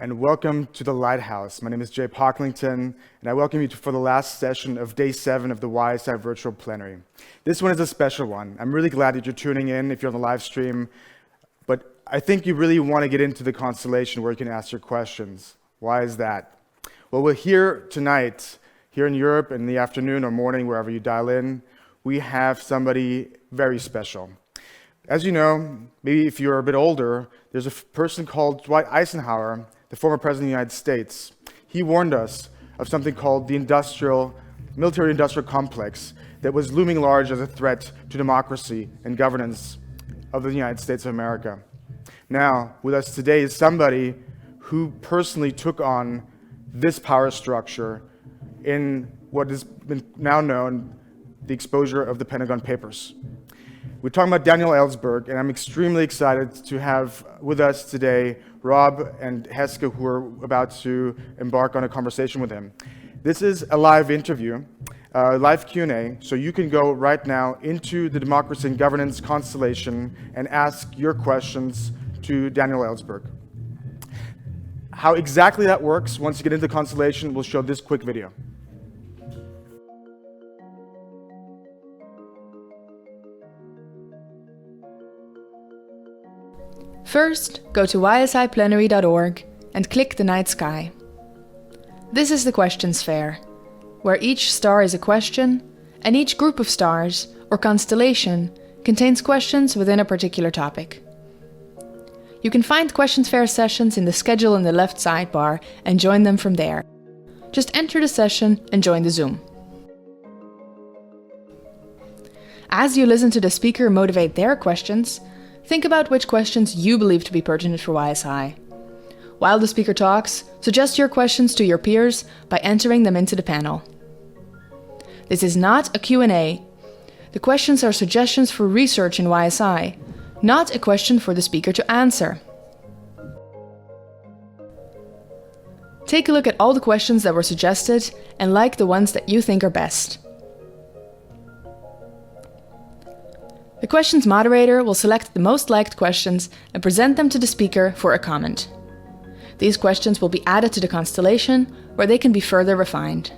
and welcome to the Lighthouse. My name is Pocklington, and I welcome you for the last session of Day 7 of the YSI Virtual Plenary. This one is a special one. I'm really glad that you're tuning in if you're on the live stream, but I think you really want to get into the constellation where you can ask your questions. Why is that? Well, we're here tonight, here in Europe in the afternoon or morning, wherever you dial in, we have somebody very special. As you know, maybe if you're a bit older, there's a person called Dwight Eisenhower, the former president of the United States. He warned us of something called the military-industrial complex that was looming large as a threat to democracy and governance of the United States of America. Now, with us today is somebody who personally took on this power structure in what has been now known the exposure of the Pentagon Papers. We're talking about Daniel Ellsberg, and I'm extremely excited to have with us today Rob and Heske, who are about to embark on a conversation with him. This is a live interview, live Q&A, so you can go right now into the Democracy and Governance constellation and ask your questions to Daniel Ellsberg. How exactly that works, once you get into the constellation, we'll show this quick video. First, go to ysiplenary.org and click the night sky. This is the questions fair, where each star is a question, and each group of stars, or constellation, contains questions within a particular topic. You can find questions fair sessions in the schedule in the left sidebar and join them from there. Just enter the session and join the Zoom. As you listen to the speaker motivate their questions, think about which questions you believe to be pertinent for YSI. While the speaker talks, suggest your questions to your peers by entering them into the panel. This is not a Q&A. The questions are suggestions for research in YSI, not a question for the speaker to answer. Take a look at all the questions that were suggested and like the ones that you think are best. The questions moderator will select the most liked questions and present them to the speaker for a comment. These questions will be added to the constellation, where they can be further refined.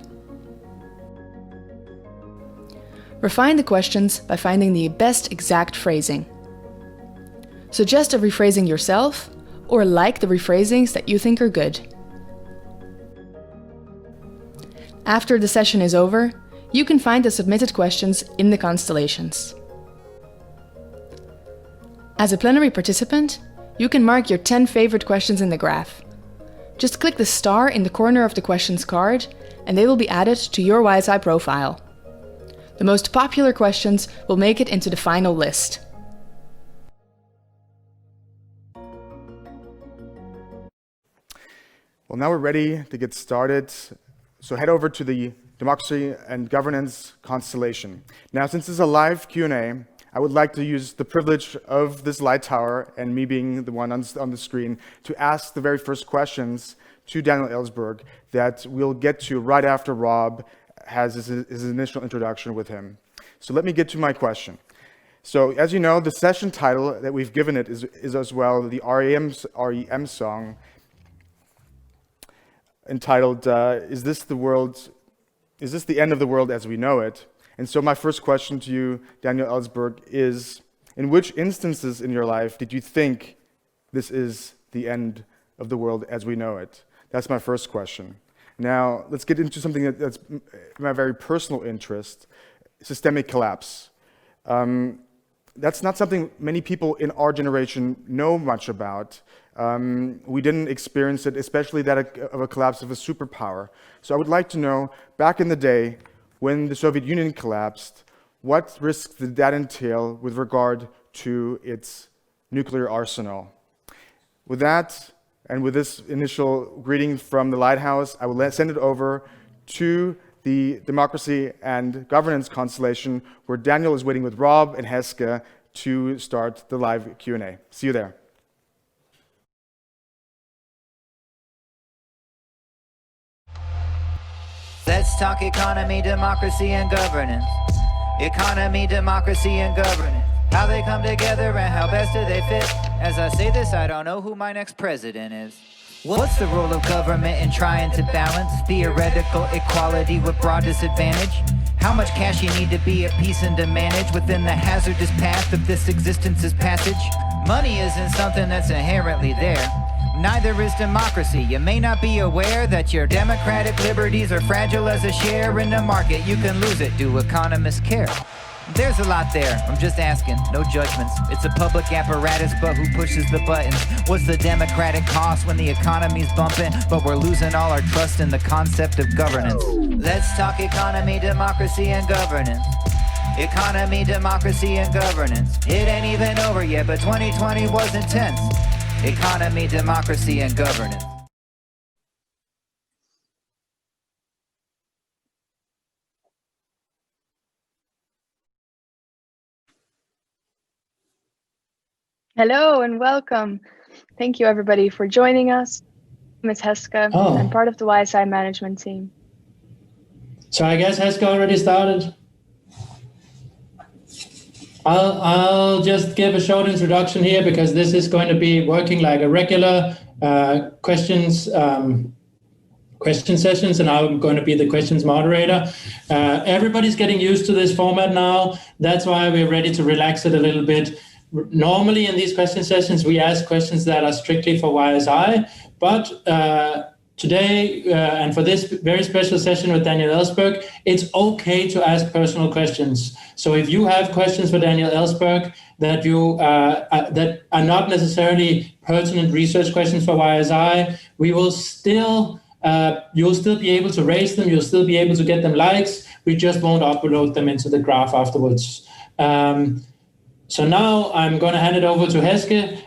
Refine the questions by finding the best exact phrasing. Suggest a rephrasing yourself, or like the rephrasings that you think are good. After the session is over, you can find the submitted questions in the constellations. As a plenary participant, you can mark your 10 favorite questions in the graph. Just click the star in the corner of the questions card, and they will be added to your YSI profile. The most popular questions will make it into the final list. Well, now we're ready to get started. So head over to the Democracy and Governance constellation. Now, since this is a live Q&A, I would like to use the privilege of this light tower and me being the one on the screen to ask the very first questions to Daniel Ellsberg that we'll get to right after Rob has his initial introduction with him. So let me get to my question. So as you know, the session title that we've given it is as well the REM song entitled, Is This the End of the World as We Know It? And so my first question to you, Daniel Ellsberg, is in which instances in your life did you think this is the end of the world as we know it? That's my first question. Now, let's get into something that's my very personal interest, systemic collapse. That's not something many people in our generation know much about. We didn't experience it, especially that of a collapse of a superpower. So I would like to know, back in the day, when the Soviet Union collapsed, what risks did that entail with regard to its nuclear arsenal? With that, and with this initial greeting from the Lighthouse, I will send it over to the Democracy and Governance constellation, where Daniel is waiting with Rob and Heske to start the live Q&A. See you there. Let's talk economy, democracy, and governance. Economy, democracy, and governance. How they come together and how best do they fit. As I say this, I don't know who my next president is. What's the role of government in trying to balance theoretical equality with broad disadvantage? How much cash you need to be at peace and to manage within the hazardous path of this existence's passage? Money isn't something that's inherently there. Neither is democracy. You may not be aware that your democratic liberties are fragile as a share in the market. You can lose it. Do economists care? There's a lot there. I'm just asking. No judgments. It's a public apparatus, but who pushes the buttons? What's the democratic cost when the economy's bumping, but we're losing all our trust in the concept of governance? Let's talk economy, democracy, and governance. Economy, democracy, and governance. It ain't even over yet, but 2020 was intense. Economy, democracy, and governance. Hello and welcome. Thank you everybody for joining us. My name is Heske. I'm part of the YSI management team. So I guess Heske already started. I'll just give a short introduction here because this is going to be working like a regular question sessions, and I'm going to be the questions moderator. Everybody's getting used to this format now. That's why we're ready to relax it a little bit. Normally in these question sessions, we ask questions that are strictly for YSI, but today and for this very special session with Daniel Ellsberg, it's okay to ask personal questions. So if you have questions for Daniel Ellsberg that that are not necessarily pertinent research questions for YSI, we will still you'll still be able to raise them. You'll still be able to get them likes. We just won't upload them into the graph afterwards. So now I'm going to hand it over to Heske,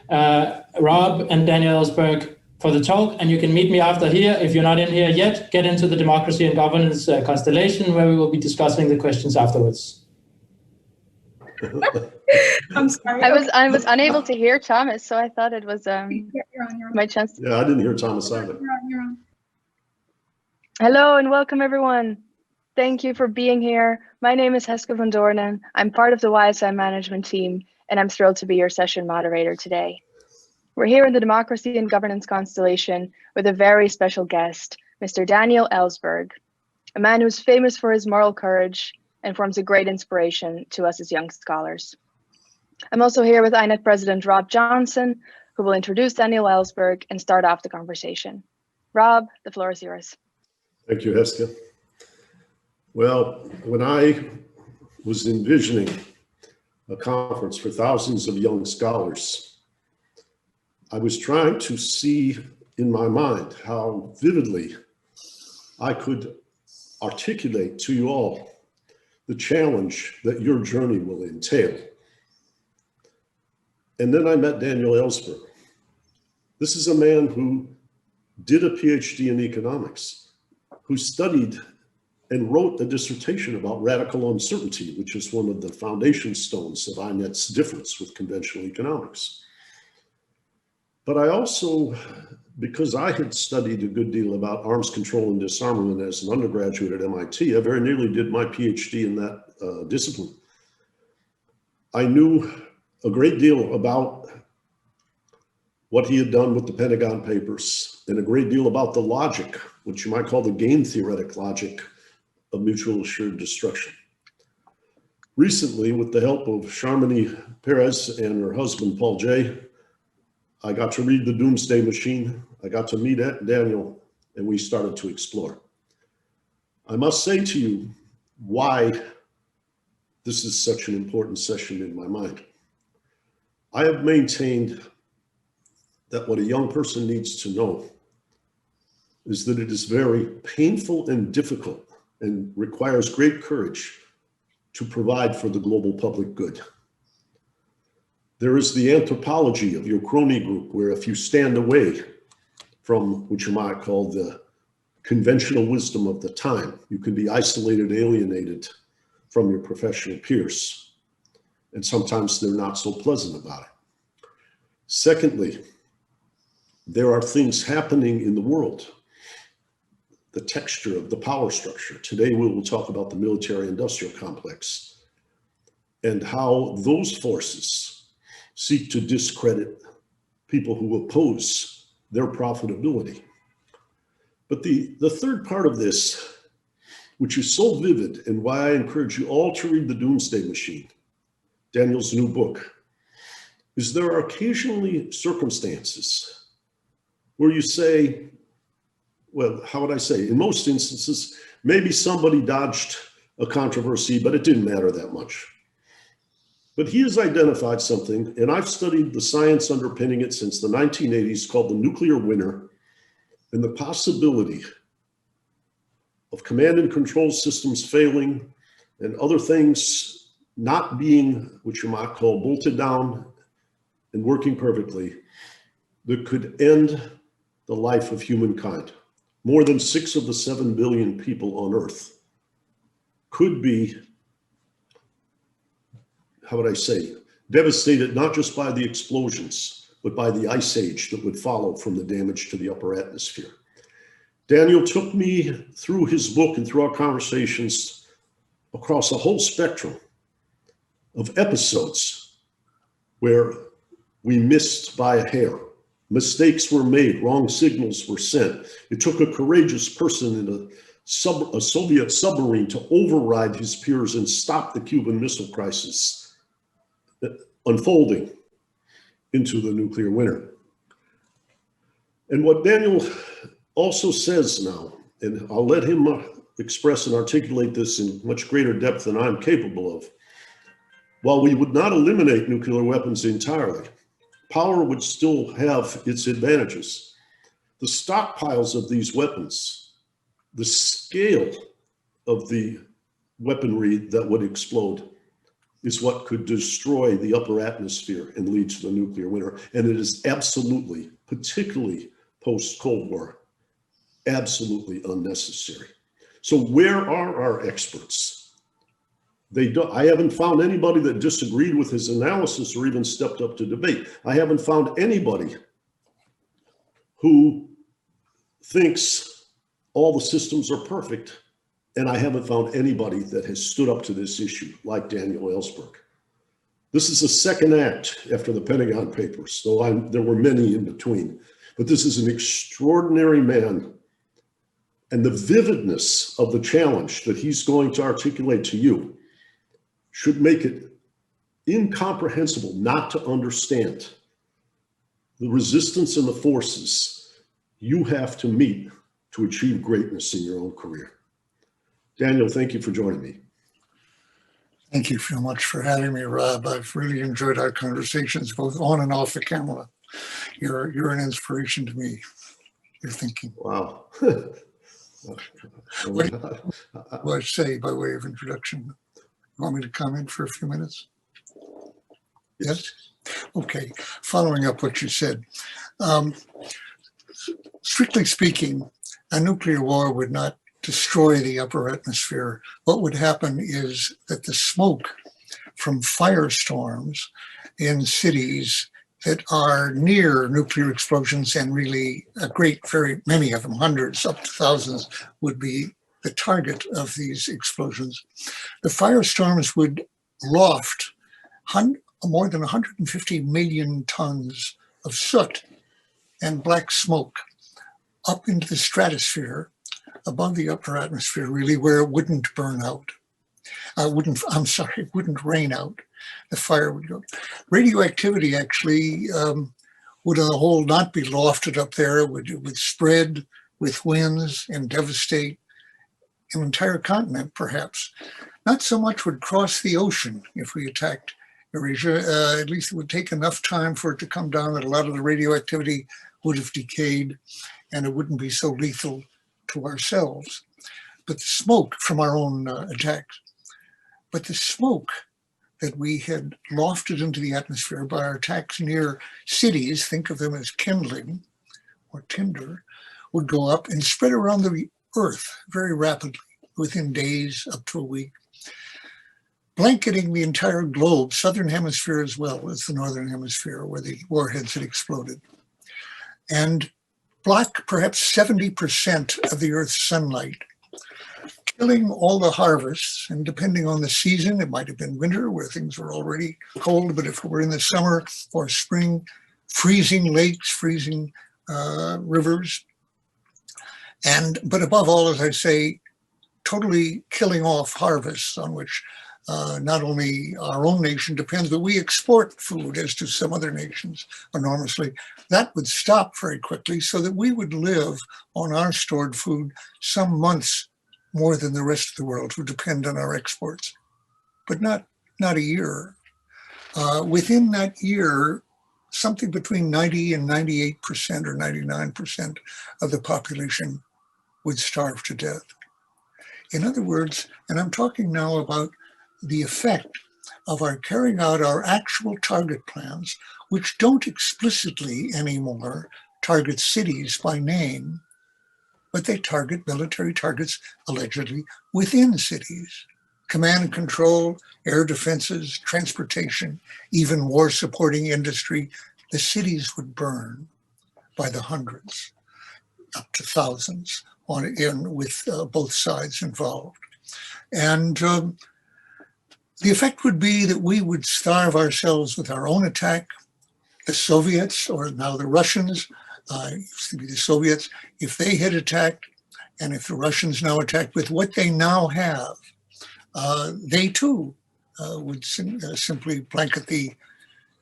Rob, and Daniel Ellsberg for the talk, and you can meet me after here. If you're not in here yet, get into the democracy and governance constellation where we will be discussing the questions afterwards. I'm sorry. I was unable to hear Thomas, so I thought it was You're on. my chance. Yeah, I didn't hear Thomas either. You're on. Hello and welcome everyone. Thank you for being here. My name is Heske van Doornen. I'm part of the YSI management team, and I'm thrilled to be your session moderator today. We're here in the Democracy and Governance constellation with a very special guest, Mr. Daniel Ellsberg, a man who's famous for his moral courage and forms a great inspiration to us as young scholars. I'm also here with INET President Rob Johnson, who will introduce Daniel Ellsberg and start off the conversation. Rob, the floor is yours. Thank you, Heske. Well, when I was envisioning a conference for thousands of young scholars, I was trying to see in my mind how vividly I could articulate to you all the challenge that your journey will entail. And then I met Daniel Ellsberg. This is a man who did a PhD in economics, who studied and wrote a dissertation about radical uncertainty, which is one of the foundation stones of INET's difference with conventional economics. But I also, because I had studied a good deal about arms control and disarmament as an undergraduate at MIT, I very nearly did my PhD in that discipline. I knew a great deal about what he had done with the Pentagon Papers and a great deal about the logic, which you might call the game theoretic logic of mutual assured destruction. Recently, with the help of Charmony Perez and her husband, Paul J., I got to read The Doomsday Machine. I got to meet Daniel, and we started to explore. I must say to you why this is such an important session in my mind. I have maintained that what a young person needs to know is that it is very painful and difficult and requires great courage to provide for the global public good. There is the anthropology of your crony group, where if you stand away from what you might call the conventional wisdom of the time, you can be isolated, alienated from your professional peers. And sometimes they're not so pleasant about it. Secondly, there are things happening in the world, the texture of the power structure. Today, we will talk about the military-industrial complex and how those forces seek to discredit people who oppose their profitability. But the third part of this, which is so vivid and why I encourage you all to read The Doomsday Machine, Daniel's new book, is there are occasionally circumstances where you say, well, how would I say? In most instances, maybe somebody dodged a controversy, but it didn't matter that much. But he has identified something, and I've studied the science underpinning it since the 1980s, called the nuclear winter, and the possibility of command and control systems failing and other things not being what you might call bolted down and working perfectly, that could end the life of humankind. More than 6 of the 7 billion people on Earth could be, how would I say, devastated not just by the explosions, but by the ice age that would follow from the damage to the upper atmosphere. Daniel took me through his book and through our conversations across a whole spectrum of episodes where we missed by a hair. Mistakes were made, wrong signals were sent. It took a courageous person in a Soviet submarine to override his peers and stop the Cuban Missile Crisis unfolding into the nuclear winter. And what Daniel also says now, and I'll let him express and articulate this in much greater depth than I'm capable of, while we would not eliminate nuclear weapons entirely, power would still have its advantages. The stockpiles of these weapons, the scale of the weaponry that would explode, is what could destroy the upper atmosphere and lead to the nuclear winter. And it is absolutely, particularly post-Cold War, absolutely unnecessary. So where are our experts? I haven't found anybody that disagreed with his analysis or even stepped up to debate. I haven't found anybody who thinks all the systems are perfect. And I haven't found anybody that has stood up to this issue like Daniel Ellsberg. This is the second act after the Pentagon Papers, though there were many in between. But this is an extraordinary man. And the vividness of the challenge that he's going to articulate to you should make it incomprehensible not to understand the resistance and the forces you have to meet to achieve greatness in your own career. Daniel, thank you for joining me. Thank you so much for having me, Rob. I've really enjoyed our conversations, both on and off the camera. You're an inspiration to me. Your thinking. Wow. What do I say by way of introduction? You want me to comment for a few minutes? Yes? Okay. Following up what you said. Strictly speaking, a nuclear war would not destroy the upper atmosphere. What would happen is that the smoke from firestorms in cities that are near nuclear explosions, and really very many of them, hundreds up to thousands, would be the target of these explosions. The firestorms would loft more than 150 million tons of soot and black smoke up into the stratosphere above the upper atmosphere, really, where it wouldn't burn out. It wouldn't rain out. The fire would go. Radioactivity actually would on the whole not be lofted up there. It would spread with winds and devastate an entire continent, perhaps. Not so much would cross the ocean if we attacked Eurasia. At least it would take enough time for it to come down that a lot of the radioactivity would have decayed and it wouldn't be so lethal to ourselves. But the smoke from our own attacks, but the smoke that we had lofted into the atmosphere by our attacks near cities, think of them as kindling or tinder, would go up and spread around the Earth very rapidly, within days up to a week, blanketing the entire globe, southern hemisphere as well as the northern hemisphere where the warheads had exploded, and block perhaps 70% of the Earth's sunlight, killing all the harvests. And depending on the season, it might have been winter where things were already cold, but if it were in the summer or spring, freezing lakes, freezing rivers, but above all, as I say, totally killing off harvests on which not only our own nation depends, but we export food, as do some other nations, enormously. That would stop very quickly so that we would live on our stored food some months more than the rest of the world who depend on our exports, but not a year. Within that year, something between 90 and 98% or 99% of the population would starve to death. In other words, and I'm talking now about the effect of our carrying out our actual target plans, which don't explicitly anymore target cities by name, but they target military targets allegedly within cities. Command and control, air defenses, transportation, even war supporting industry. The cities would burn by the hundreds, up to thousands, with both sides involved. And the effect would be that we would starve ourselves with our own attack. The Soviets, or now the Russians, used to be the Soviets, if they had attacked, and if the Russians now attacked with what they now have, they too would simply blanket the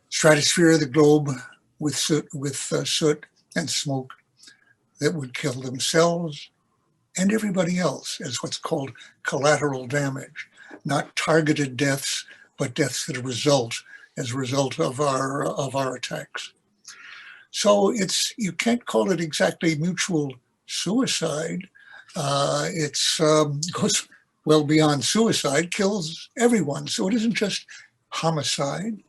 stratosphere of the globe with soot and smoke that would kill themselves and everybody else as what's called collateral damage, not targeted deaths, but deaths that result as a result of our attacks. So you can't call it exactly mutual suicide. It goes well beyond suicide, kills everyone. So it isn't just homicide.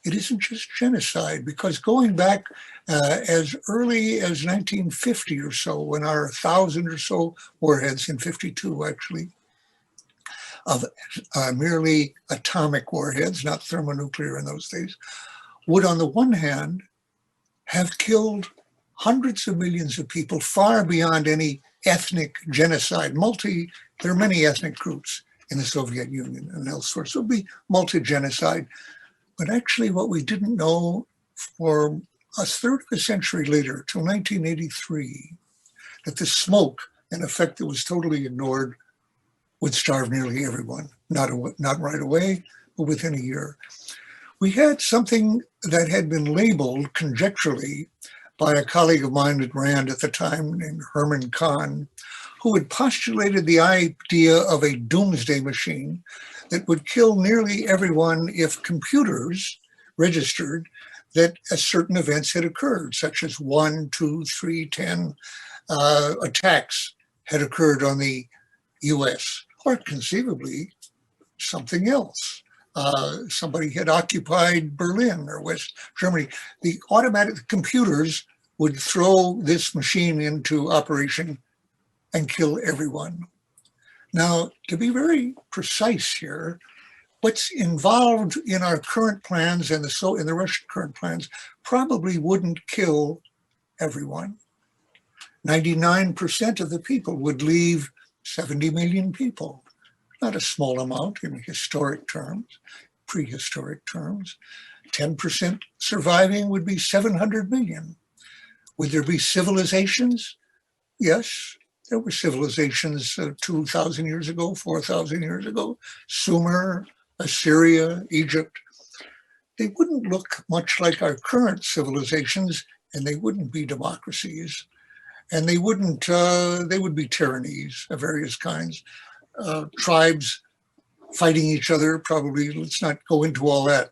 It isn't just genocide, because going back as early as 1950 or so, when our 1,000 or so warheads, in 52 actually, of merely atomic warheads, not thermonuclear in those days, would on the one hand have killed hundreds of millions of people, far beyond any ethnic genocide. There are many ethnic groups in the Soviet Union and elsewhere, so it would be multi-genocide. But actually what we didn't know for a third of a century later, till 1983, that the smoke, an effect that was totally ignored, would starve nearly everyone, not right away, but within a year. We had something that had been labeled conjecturally by a colleague of mine at RAND at the time named Herman Kahn, who had postulated the idea of a doomsday machine that would kill nearly everyone if computers registered that certain events had occurred, such as 1, 2, 3, 10 attacks had occurred on the US, or conceivably something else. Somebody had occupied Berlin or West Germany. The automatic computers would throw this machine into operation and kill everyone. Now, to be very precise here, what's involved in our current plans and in the Russian current plans probably wouldn't kill everyone. 99% of the people would leave 70 million people. Not a small amount in historic terms, prehistoric terms. 10% surviving would be 700 million. Would there be civilizations? Yes, there were civilizations 2,000 years ago, 4,000 years ago. Sumer, Assyria, Egypt. They wouldn't look much like our current civilizations, and they wouldn't be democracies. And they would be tyrannies of various kinds. Tribes fighting each other, probably. Let's not go into all that.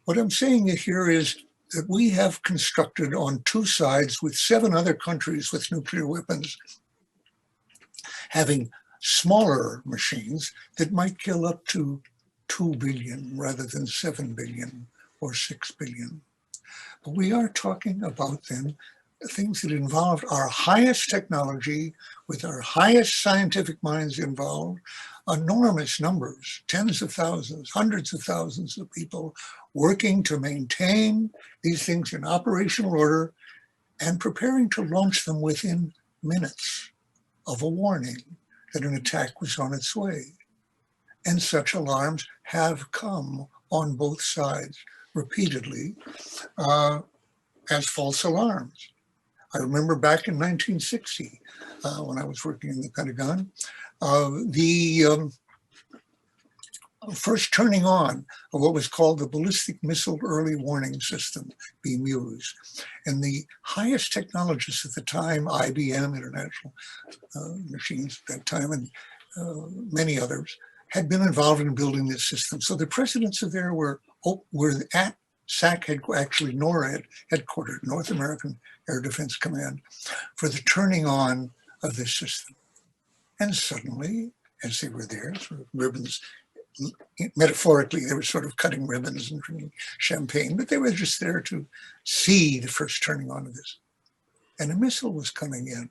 What I'm saying here is that we have constructed on two sides with 7 other countries with nuclear weapons, having smaller machines that might kill up to 2 billion rather than 7 billion or 6 billion. But we are talking about then things that involved our highest technology with our highest scientific minds involved, enormous numbers, tens of thousands, hundreds of thousands of people working to maintain these things in operational order and preparing to launch them within minutes of a warning that an attack was on its way. And such alarms have come on both sides repeatedly as false alarms. I remember back in 1960, when I was working in the Pentagon, the first turning on of what was called the Ballistic Missile Early Warning System, BMEWS. And the highest technologists at the time, IBM, International Machines at that time, and many others, had been involved in building this system. So the presidents of there were at SAC, actually NORAD headquartered, North American Air Defense Command, for the turning on of this system. And suddenly, as they were there, sort of ribbons, metaphorically, they were sort of cutting ribbons and drinking champagne, but they were just there to see the first turning on of this. And a missile was coming in,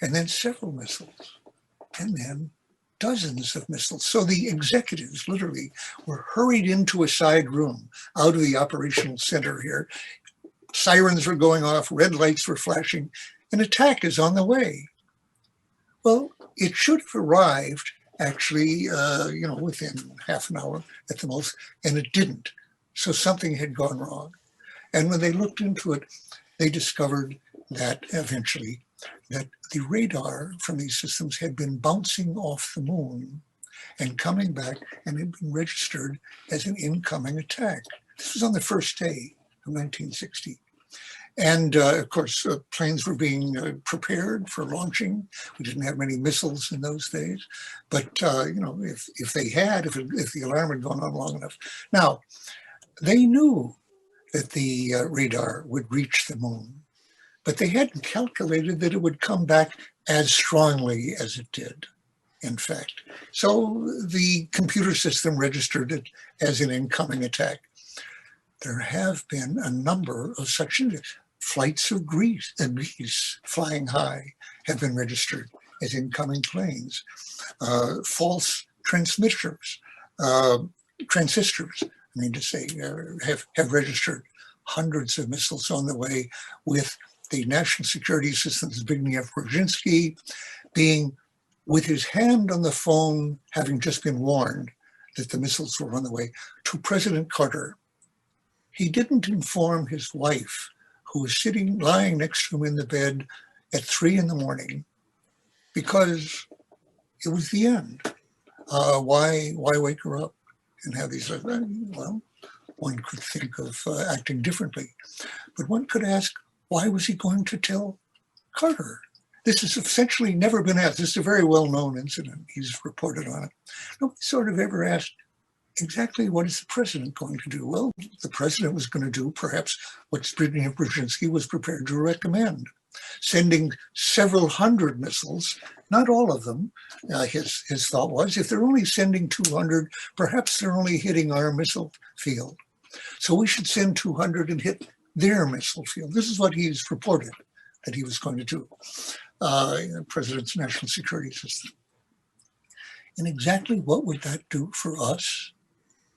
and then several missiles, and then dozens of missiles. So the executives literally were hurried into a side room out of the operational center here. Sirens were going off, red lights were flashing, an attack is on the way. Well, it should have arrived actually, within half an hour at the most, and it didn't. So something had gone wrong. And when they looked into it, they discovered that eventually that the radar from these systems had been bouncing off the moon and coming back and had been registered as an incoming attack. This was on the first day of 1960. And of course, planes were being prepared for launching. We didn't have many missiles in those days, but if they had, if the alarm had gone on long enough. Now, they knew that the radar would reach the moon, but they hadn't calculated that it would come back as strongly as it did, in fact. So the computer system registered it as an incoming attack. There have been a number of such flights of geese flying high have been registered as incoming planes. False transistors, have registered hundreds of missiles on the way, with the National Security Assistant Zbigniew Brzezinski being with his hand on the phone, having just been warned that the missiles were on the way, to President Carter. He didn't inform his wife, who was lying next to him in the bed at 3 a.m, because it was the end. Why wake her up and have these? Well, one could think of acting differently, but one could ask, why was he going to tell Carter? This has essentially never been asked. This is a very well-known incident. He's reported on it. Nobody sort of ever asked, exactly what is the president going to do? Well, the president was going to do perhaps what Zbigniew Brzezinski was prepared to recommend, sending several hundred missiles, not all of them. His thought was, if they're only sending 200, perhaps they're only hitting our missile field. So we should send 200 and hit their missile field. This is what he's reported that he was going to do, the president's national security system. And exactly what would that do for us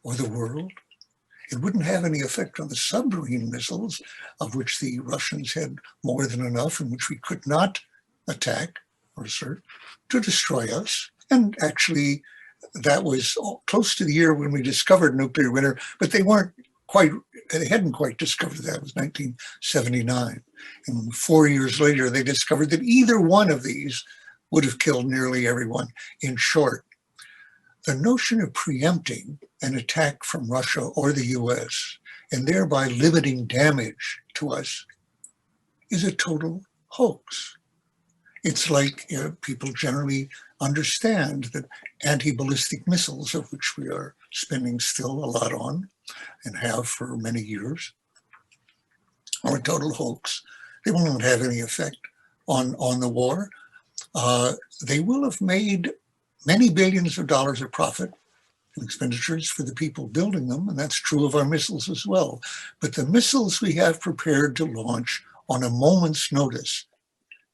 or the world? It wouldn't have any effect on the submarine missiles, of which the Russians had more than enough, and which we could not attack or assert to destroy us. And actually, that was close to the year when we discovered nuclear winter, but they hadn't quite discovered that. It was 1979. And 4 years later, they discovered that either one of these would have killed nearly everyone. In short, the notion of preempting an attack from Russia or the US and thereby limiting damage to us is a total hoax. It's like people generally understand that anti-ballistic missiles, of which we are spending still a lot on and have for many years, are a total hoax. They won't have any effect on the war. They will have made many billions of dollars of profit and expenditures for the people building them, and that's true of our missiles as well. But the missiles we have prepared to launch on a moment's notice,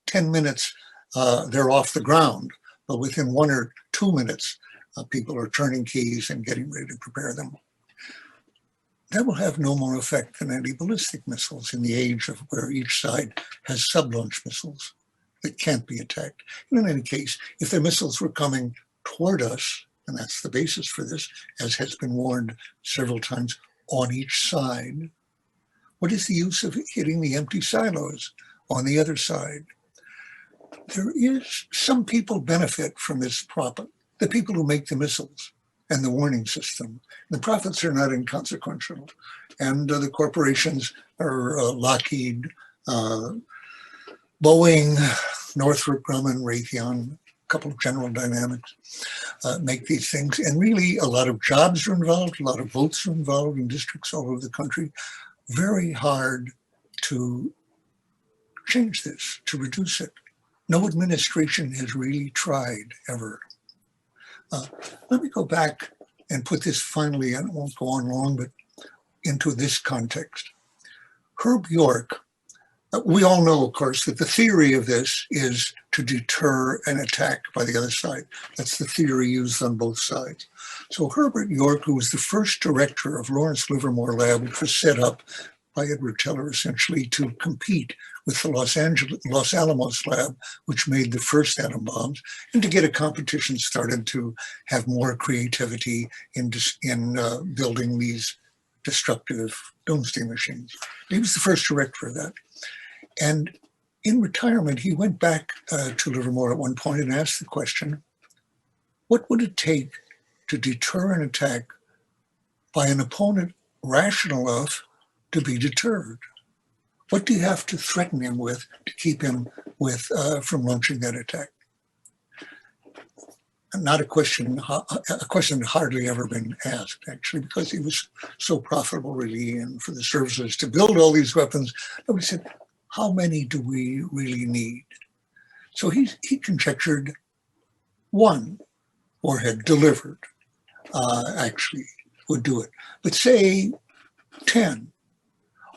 10 minutes, they're off the ground, but within 1 or 2 minutes, people are turning keys and getting ready to prepare them. That will have no more effect than anti-ballistic missiles in the age of where each side has sub-launch missiles that can't be attacked. And in any case, if the missiles were coming toward us, and that's the basis for this, as has been warned several times, on each side, what is the use of hitting the empty silos on the other side. There is some people benefit from this profit, the people who make the missiles and the warning system. The profits are not inconsequential. And the corporations are Lockheed, Boeing, Northrop Grumman, Raytheon, a couple of General Dynamics make these things. And really a lot of jobs are involved, a lot of votes are involved in districts all over the country. Very hard to change this, to reduce it. No administration has really tried ever. Let me go back and put this finally, I won't go on long, but into this context. Herb York, we all know, of course, that the theory of this is to deter an attack by the other side. That's the theory used on both sides. So Herbert York, who was the first director of Lawrence Livermore Lab, which was set up by Edward Teller essentially to compete with the Los Alamos lab, which made the first atom bombs, and to get a competition started to have more creativity in building these destructive doomsday machines. He was the first director of that. And in retirement, he went back to Livermore at one point and asked the question, what would it take to deter an attack by an opponent rational enough to be deterred? What do you have to threaten him with to keep him from launching that attack? Not a question that hardly ever been asked, actually, because he was so profitable, really, and for the services to build all these weapons. Nobody said, how many do we really need? So he conjectured one warhead delivered, actually, would do it. But say 10.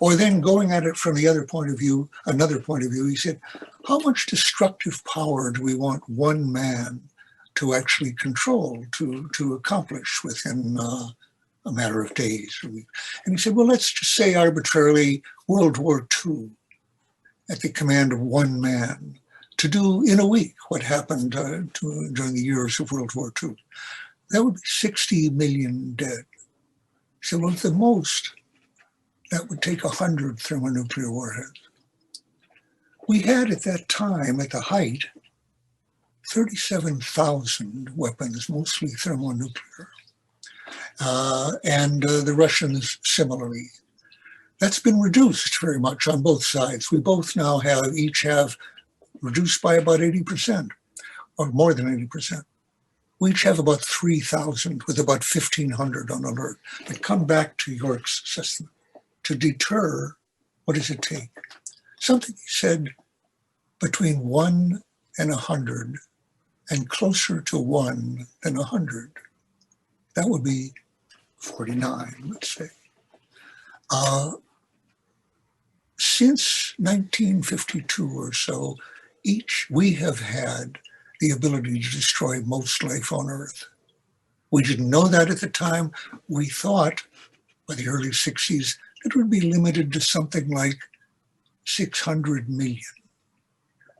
Or then going at it from the other point of view, another point of view, he said, how much destructive power do we want one man to actually control, to accomplish within a matter of days or weeks? And he said, well, let's just say arbitrarily World War II at the command of one man to do in a week what happened during the years of World War II. That would be 60 million dead. He said, well, at the most, that would take 100 thermonuclear warheads. We had at that time, at the height, 37,000 weapons, mostly thermonuclear. And the Russians similarly. That's been reduced very much on both sides. We both now each have reduced by about 80%, or more than 80%. We each have about 3,000 with about 1,500 on alert. But come back to York's system. To deter, what does it take? Something he said between 1 and 100, and closer to 1 than 100. That would be 49, let's say. Since 1952 or so, we have had the ability to destroy most life on Earth. We didn't know that at the time. We thought by the early 60s it would be limited to something like 600 million.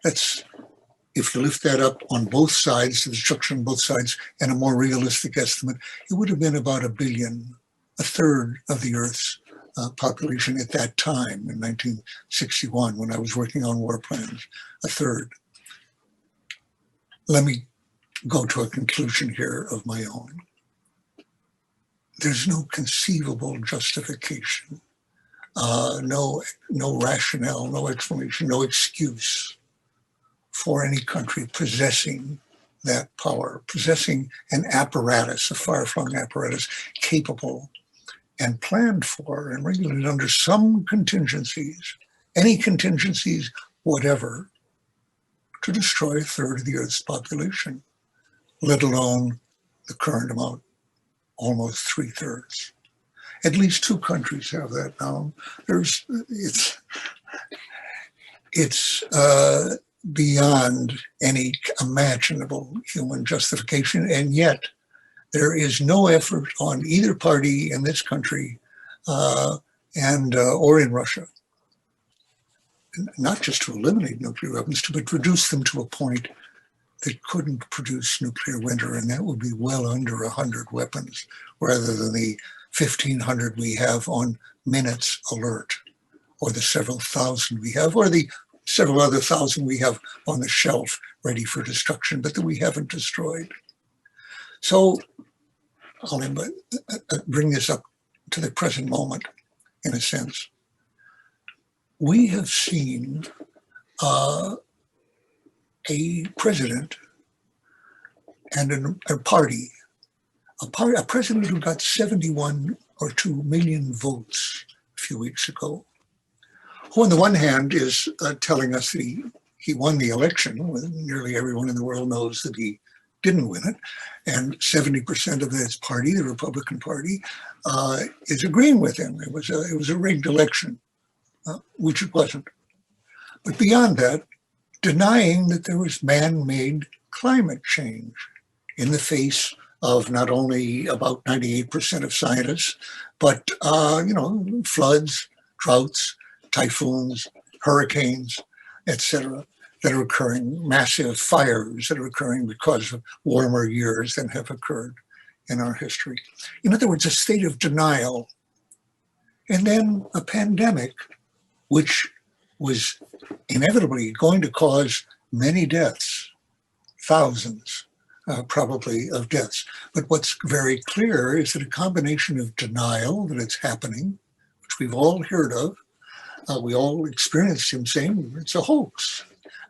That's, if you lift that up on both sides, the destruction on both sides, and a more realistic estimate, it would have been about 1 billion, a third of the Earth's population at that time in 1961 when I was working on war plans, a third. Let me go to a conclusion here of my own. There's no conceivable justification, no rationale, no explanation, no excuse for any country possessing that power, possessing an apparatus, a far-flung apparatus, capable and planned for and regulated under some contingencies, any contingencies, whatever, to destroy a third of the Earth's population, let alone the current amount, almost 3/3. At least 2 countries have that now. It's beyond any imaginable human justification, and yet there is no effort on either party in this country or in Russia, not just to eliminate nuclear weapons, but reduce them to a point that couldn't produce nuclear winter, and that would be well under 100 weapons rather than the 1,500 we have on minutes alert, or the several thousand we have, or the several other thousand we have on the shelf ready for destruction, but that we haven't destroyed. So I'll bring this up to the present moment, in a sense. We have seen a president and a party, a president who got 71 or 2 million votes a few weeks ago, who on the one hand is telling us that he won the election, when nearly everyone in the world knows that he didn't win it, and 70% of his party, the Republican Party, is agreeing with him. It was a rigged election, which it wasn't. But beyond that, denying that there was man-made climate change in the face of not only about 98% of scientists, but floods, droughts, typhoons, hurricanes, etc., that are occurring, massive fires that are occurring because of warmer years than have occurred in our history. In other words, a state of denial. And then a pandemic, which was inevitably going to cause many deaths, thousands probably of deaths. But what's very clear is that a combination of denial that it's happening, which we've all heard of, we all experienced him saying it's a hoax.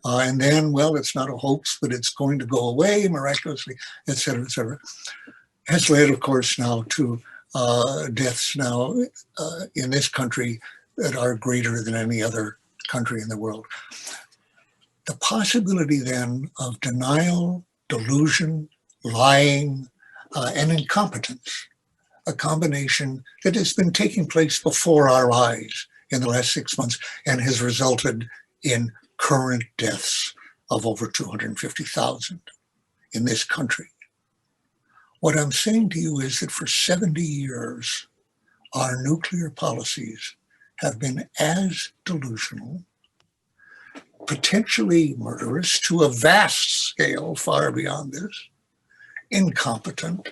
And then, well, it's not a hoax, but it's going to go away miraculously, et cetera, has led, of course, now to deaths now in this country that are greater than any other country in the world. The possibility then of denial, delusion, lying, and incompetence, a combination that has been taking place before our eyes in the last 6 months and has resulted in current deaths of over 250,000 in this country. What I'm saying to you is that for 70 years, our nuclear policies have been as delusional, potentially murderous to a vast scale far beyond this, incompetent,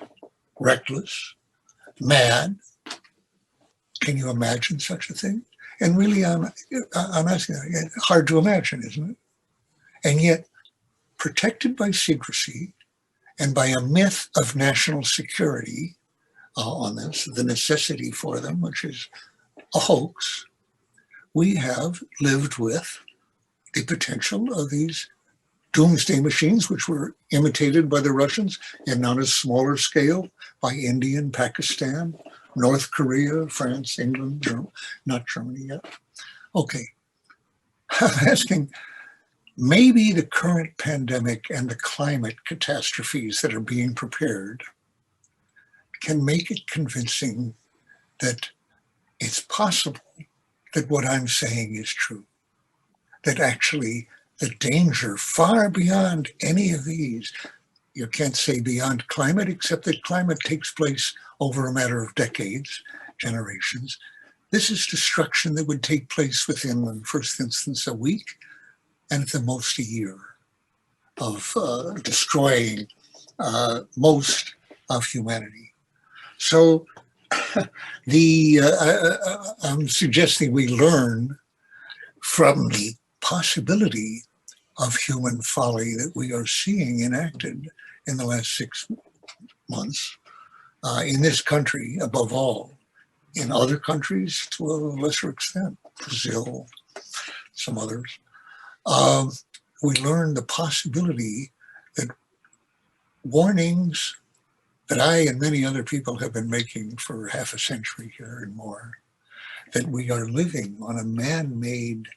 reckless, mad. Can you imagine such a thing? And really, I'm asking, hard to imagine, isn't it? And yet, protected by secrecy and by a myth of national security on this, the necessity for them, which is a hoax, we have lived with the potential of these doomsday machines, which were imitated by the Russians and on a smaller scale by India and Pakistan, North Korea, France, England, not Germany yet. Okay, I'm asking, maybe the current pandemic and the climate catastrophes that are being prepared can make it convincing that it's possible that what I'm saying is true, that actually the danger far beyond any of these, you can't say beyond climate, except that climate takes place over a matter of decades, generations. This is destruction that would take place within, in the first instance, a week, and at the most a year of destroying most of humanity. So I'm suggesting we learn from the possibility of human folly that we are seeing enacted in the last 6 months in this country, above all, in other countries to a lesser extent, Brazil, some others. We learned the possibility that warnings that I and many other people have been making for half a century here and more, that we are living on a man-made,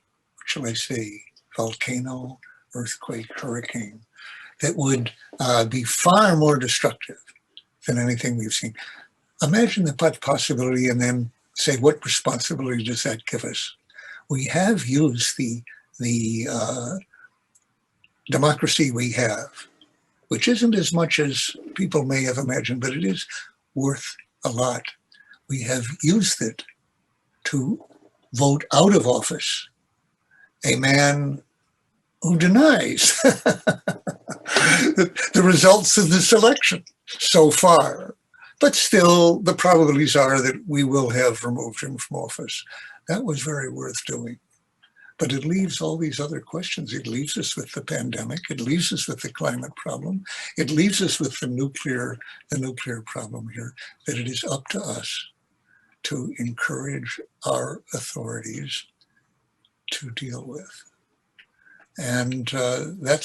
shall I say, volcano, earthquake, hurricane, that would be far more destructive than anything we've seen. Imagine the possibility and then say, what responsibility does that give us? We have used the democracy we have, which isn't as much as people may have imagined, but it is worth a lot. We have used it to vote out of office a man who denies the results of this election so far. But still, the probabilities are that we will have removed him from office. That was very worth doing. But it leaves all these other questions. It leaves us with the pandemic. It leaves us with the climate problem. It leaves us with the nuclear problem here, that it is up to us to encourage our authorities to deal with. And that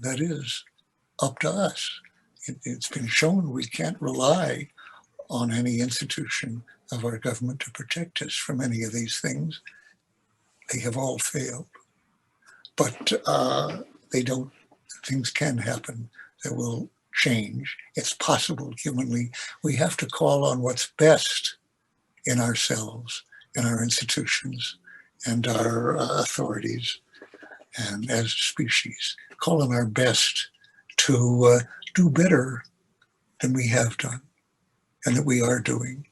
is up to us. It's been shown we can't rely on any institution of our government to protect us from any of these things. They have all failed, but they don't. Things can happen that will change. It's possible humanly. We have to call on what's best in ourselves, in our institutions, and our authorities, and as a species, call on our best to do better than we have done and that we are doing.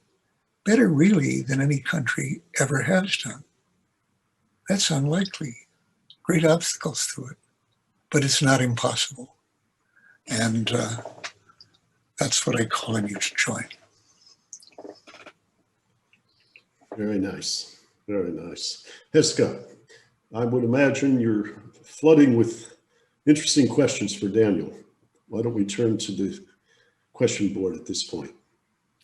Better really than any country ever has done. That's unlikely. Great obstacles to it, but it's not impossible. And that's what I call on you to join. Very nice. Very nice. Heska, I would imagine you're flooding with interesting questions for Daniel. Why don't we turn to the question board at this point?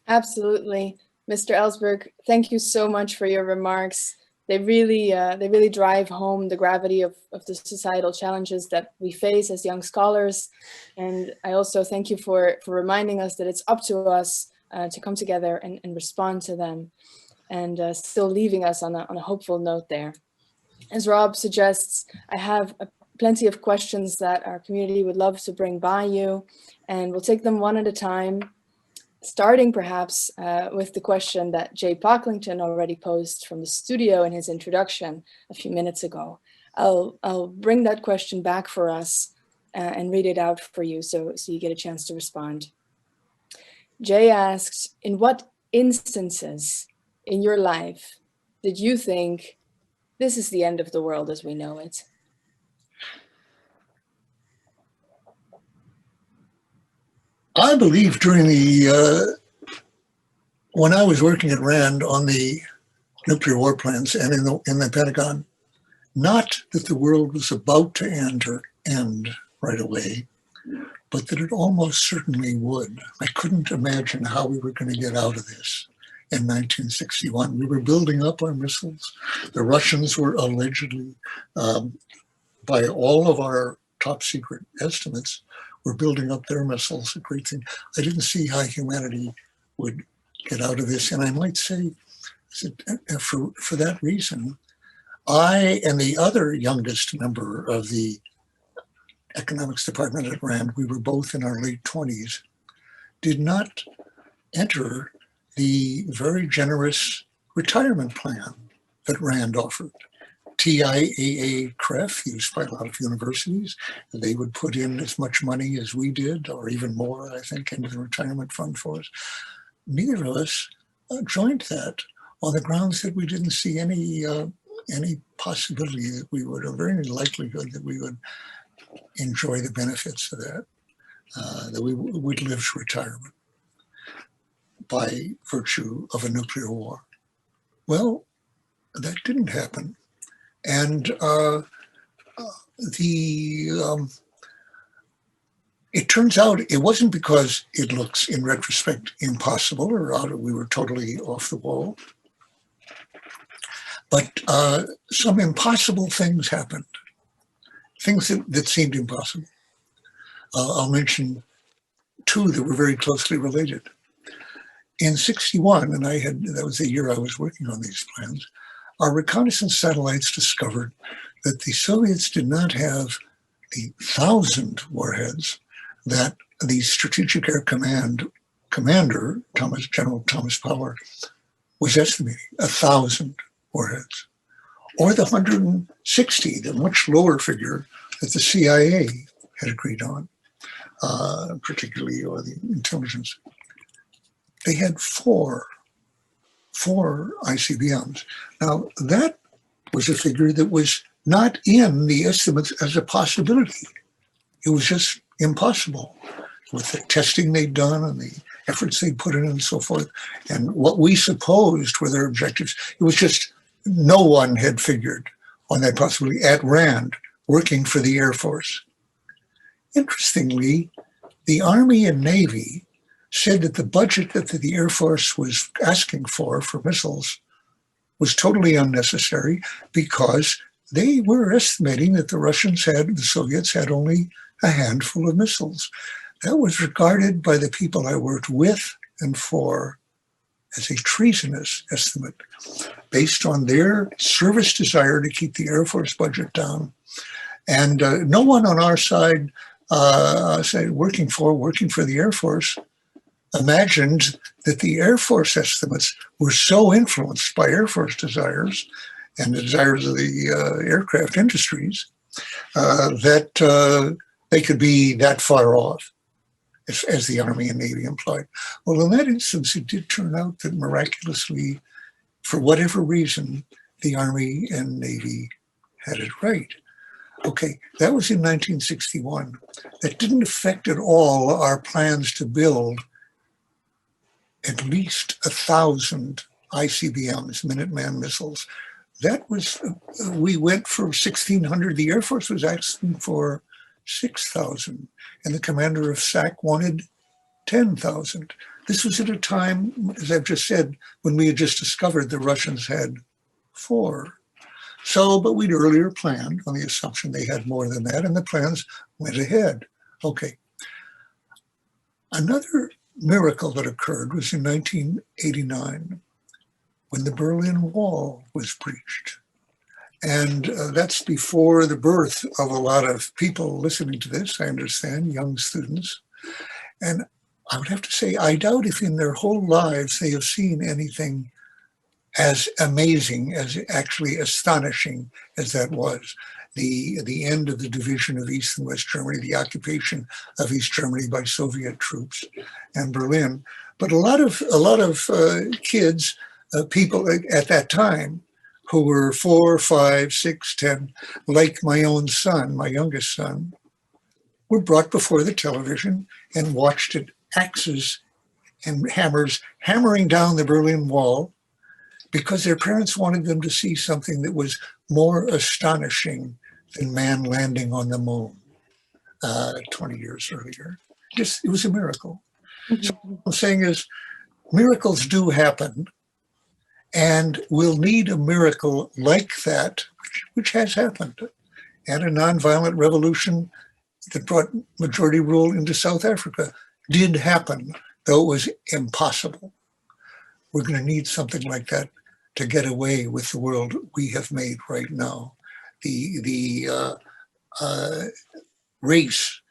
Absolutely. Mr. Ellsberg, thank you so much for your remarks. They really drive home the gravity of the societal challenges that we face as young scholars. And I also thank you for reminding us that it's up to us to come together and respond to them, and still leaving us on a hopeful note there. As Rob suggests, I have plenty of questions that our community would love to bring by you, and we'll take them one at a time, starting perhaps with the question that Jay Pocklington already posed from the studio in his introduction a few minutes ago. I'll bring that question back for us and read it out for you so you get a chance to respond. Jay asks, in what instances in your life did you think this is the end of the world as we know it? I believe during when I was working at RAND on the nuclear war plans and in the Pentagon, not that the world was about to end right away, but that it almost certainly would. I couldn't imagine how we were going to get out of this in 1961. We were building up our missiles. The Russians were allegedly, by all of our top secret estimates, were building up their missiles, a great thing. I didn't see how humanity would get out of this. And I might say, for that reason, I and the other youngest member of the economics department at RAND, we were both in our late 20s, did not enter the very generous retirement plan that RAND offered. TIAA CREF, used by a lot of universities. They would put in as much money as we did, or even more, I think, into the retirement fund for us. Neither of us joined that on the grounds that we didn't see any possibility that we would, or very likelihood that we would enjoy the benefits of that, that we would live to retirement by virtue of a nuclear war. Well, that didn't happen. And it turns out it wasn't because it looks, in retrospect, impossible or we were totally off the wall, but some impossible things happened, things that seemed impossible. I'll mention two that were very closely related. In '61, and that was the year I was working on these plans, our reconnaissance satellites discovered that the Soviets did not have the 1,000 warheads that the Strategic Air Command commander, General Thomas Power, was estimating, 1,000 warheads, or the 160, the much lower figure that the CIA had agreed on, particularly or the intelligence. They had four ICBMs. Now, that was a figure that was not in the estimates as a possibility. It was just impossible with the testing they'd done and the efforts they'd put in and so forth, and what we supposed were their objectives. It was just no one had figured or not possibly at Rand, working for the Air Force. Interestingly, the Army and Navy said that the budget that the Air Force was asking for missiles was totally unnecessary because they were estimating that the Soviets had only a handful of missiles. That was regarded by the people I worked with and for as a treasonous estimate based on their service desire to keep the Air Force budget down. And no one on our side, working for the Air Force, imagined that the Air Force estimates were so influenced by Air Force desires and the desires of the aircraft industries that they could be that far off, as the Army and Navy implied. Well, in that instance, it did turn out that miraculously, for whatever reason, the Army and Navy had it right. Okay, that was in 1961. That didn't affect at all our plans to build at least 1,000 ICBMs, Minuteman missiles. That was, we went for 1,600. The Air Force was asking for 6,000, and the commander of SAC wanted 10,000. This was at a time, as I've just said, when we had just discovered the Russians had 4. So, but we'd earlier planned on the assumption they had more than that, and the plans went ahead. Okay. Another miracle that occurred was in 1989, when the Berlin Wall was breached. And that's before the birth of a lot of people listening to this, I understand, young students. And I would have to say, I doubt if in their whole lives they have seen anything as amazing, as actually astonishing as that was. The end of the division of East and West Germany, the occupation of East Germany by Soviet troops, and Berlin. But a lot of kids, people at that time, who were 4, 5, 6, 10, like my own son, my youngest son, were brought before the television and watched it, axes and hammers hammering down the Berlin Wall, because their parents wanted them to see something that was more astonishing than man landing on the moon 20 years earlier. It was a miracle. So what I'm saying is, miracles do happen, and we'll need a miracle like that, which has happened. And a nonviolent revolution that brought majority rule into South Africa did happen, though it was impossible. We're going to need something like that to get away with the world we have made right now. The race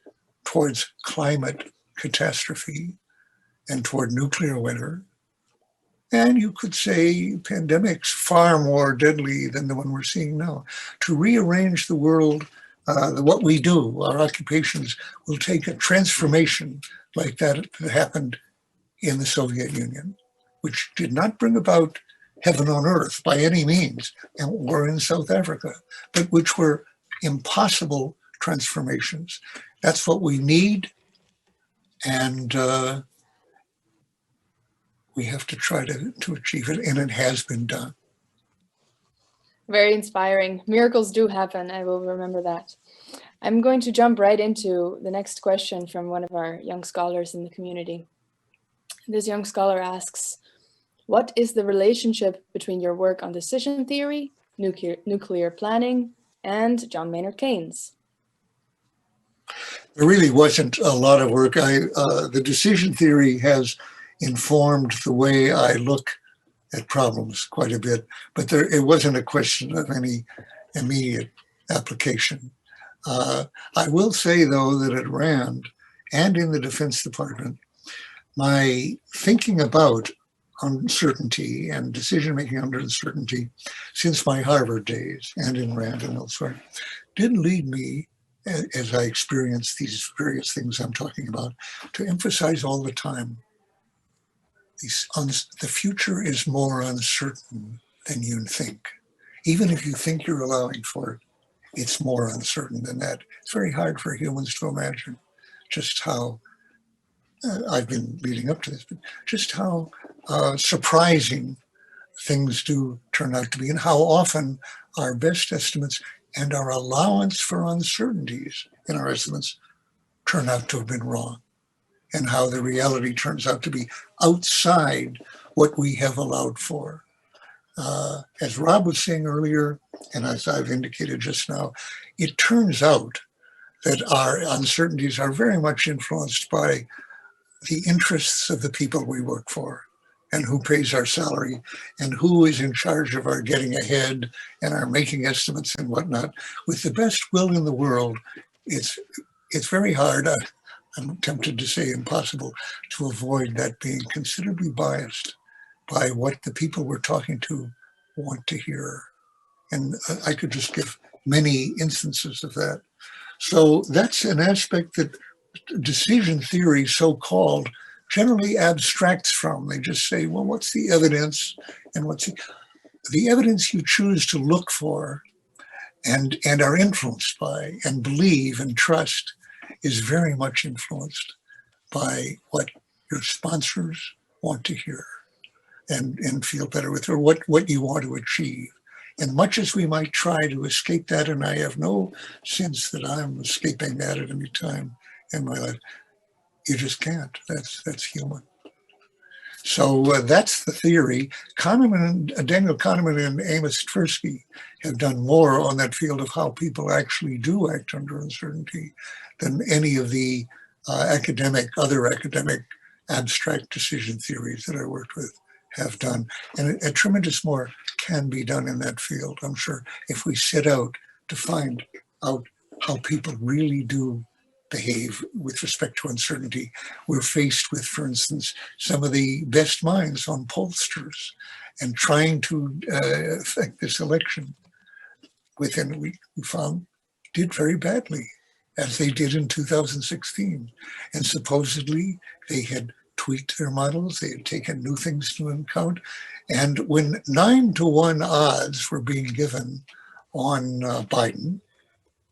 towards climate catastrophe and toward nuclear winter. And you could say pandemics far more deadly than the one we're seeing now. To rearrange the world, what we do, our occupations, will take a transformation like that happened in the Soviet Union, which did not bring about heaven on earth by any means, or in South Africa, but which were impossible transformations. That's what we need, and we have to try to achieve it, and it has been done. Very inspiring. Miracles do happen. I will remember that. I'm going to jump right into the next question from one of our young scholars in the community. This young scholar asks, what is the relationship between your work on decision theory, nuclear planning, and John Maynard Keynes? There really wasn't a lot of work. The decision theory has informed the way I look at problems quite a bit, but it wasn't a question of any immediate application. I will say, though, that at RAND and in the Defense Department, my thinking about uncertainty and decision-making under uncertainty since my Harvard days and in RAND and elsewhere did lead me, as I experienced these various things I'm talking about, to emphasize all the time, the future is more uncertain than you think. Even if you think you're allowing for it, it's more uncertain than that. It's very hard for humans to imagine just how, I've been leading up to this, but just how surprising things do turn out to be, and how often our best estimates and our allowance for uncertainties in our estimates turn out to have been wrong, and how the reality turns out to be outside what we have allowed for. As Rob was saying earlier, and as I've indicated just now, it turns out that our uncertainties are very much influenced by the interests of the people we work for, and who pays our salary, and who is in charge of our getting ahead and our making estimates and whatnot. With the best will in the world, it's very hard, I'm tempted to say impossible, to avoid that being considerably biased by what the people we're talking to want to hear. And I could just give many instances of that. So that's an aspect that decision theory, so-called, generally abstracts from. They just say, well, what's the evidence? And what's the evidence you choose to look for and are influenced by and believe and trust is very much influenced by what your sponsors want to hear and feel better with, or what you want to achieve. And much as we might try to escape that, and I have no sense that I'm escaping that at any time in my life, you just can't. That's human. So that's the theory. Daniel Kahneman and Amos Tversky have done more on that field of how people actually do act under uncertainty than any of the other academic abstract decision theories that I worked with have done. And a tremendous more can be done in that field, I'm sure, if we set out to find out how people really do behave with respect to uncertainty. We're faced with, for instance, some of the best minds on pollsters and trying to affect this election within, we found, did very badly, as they did in 2016. And supposedly they had tweaked their models, they had taken new things into account. And when 9-to-1 odds were being given on Biden,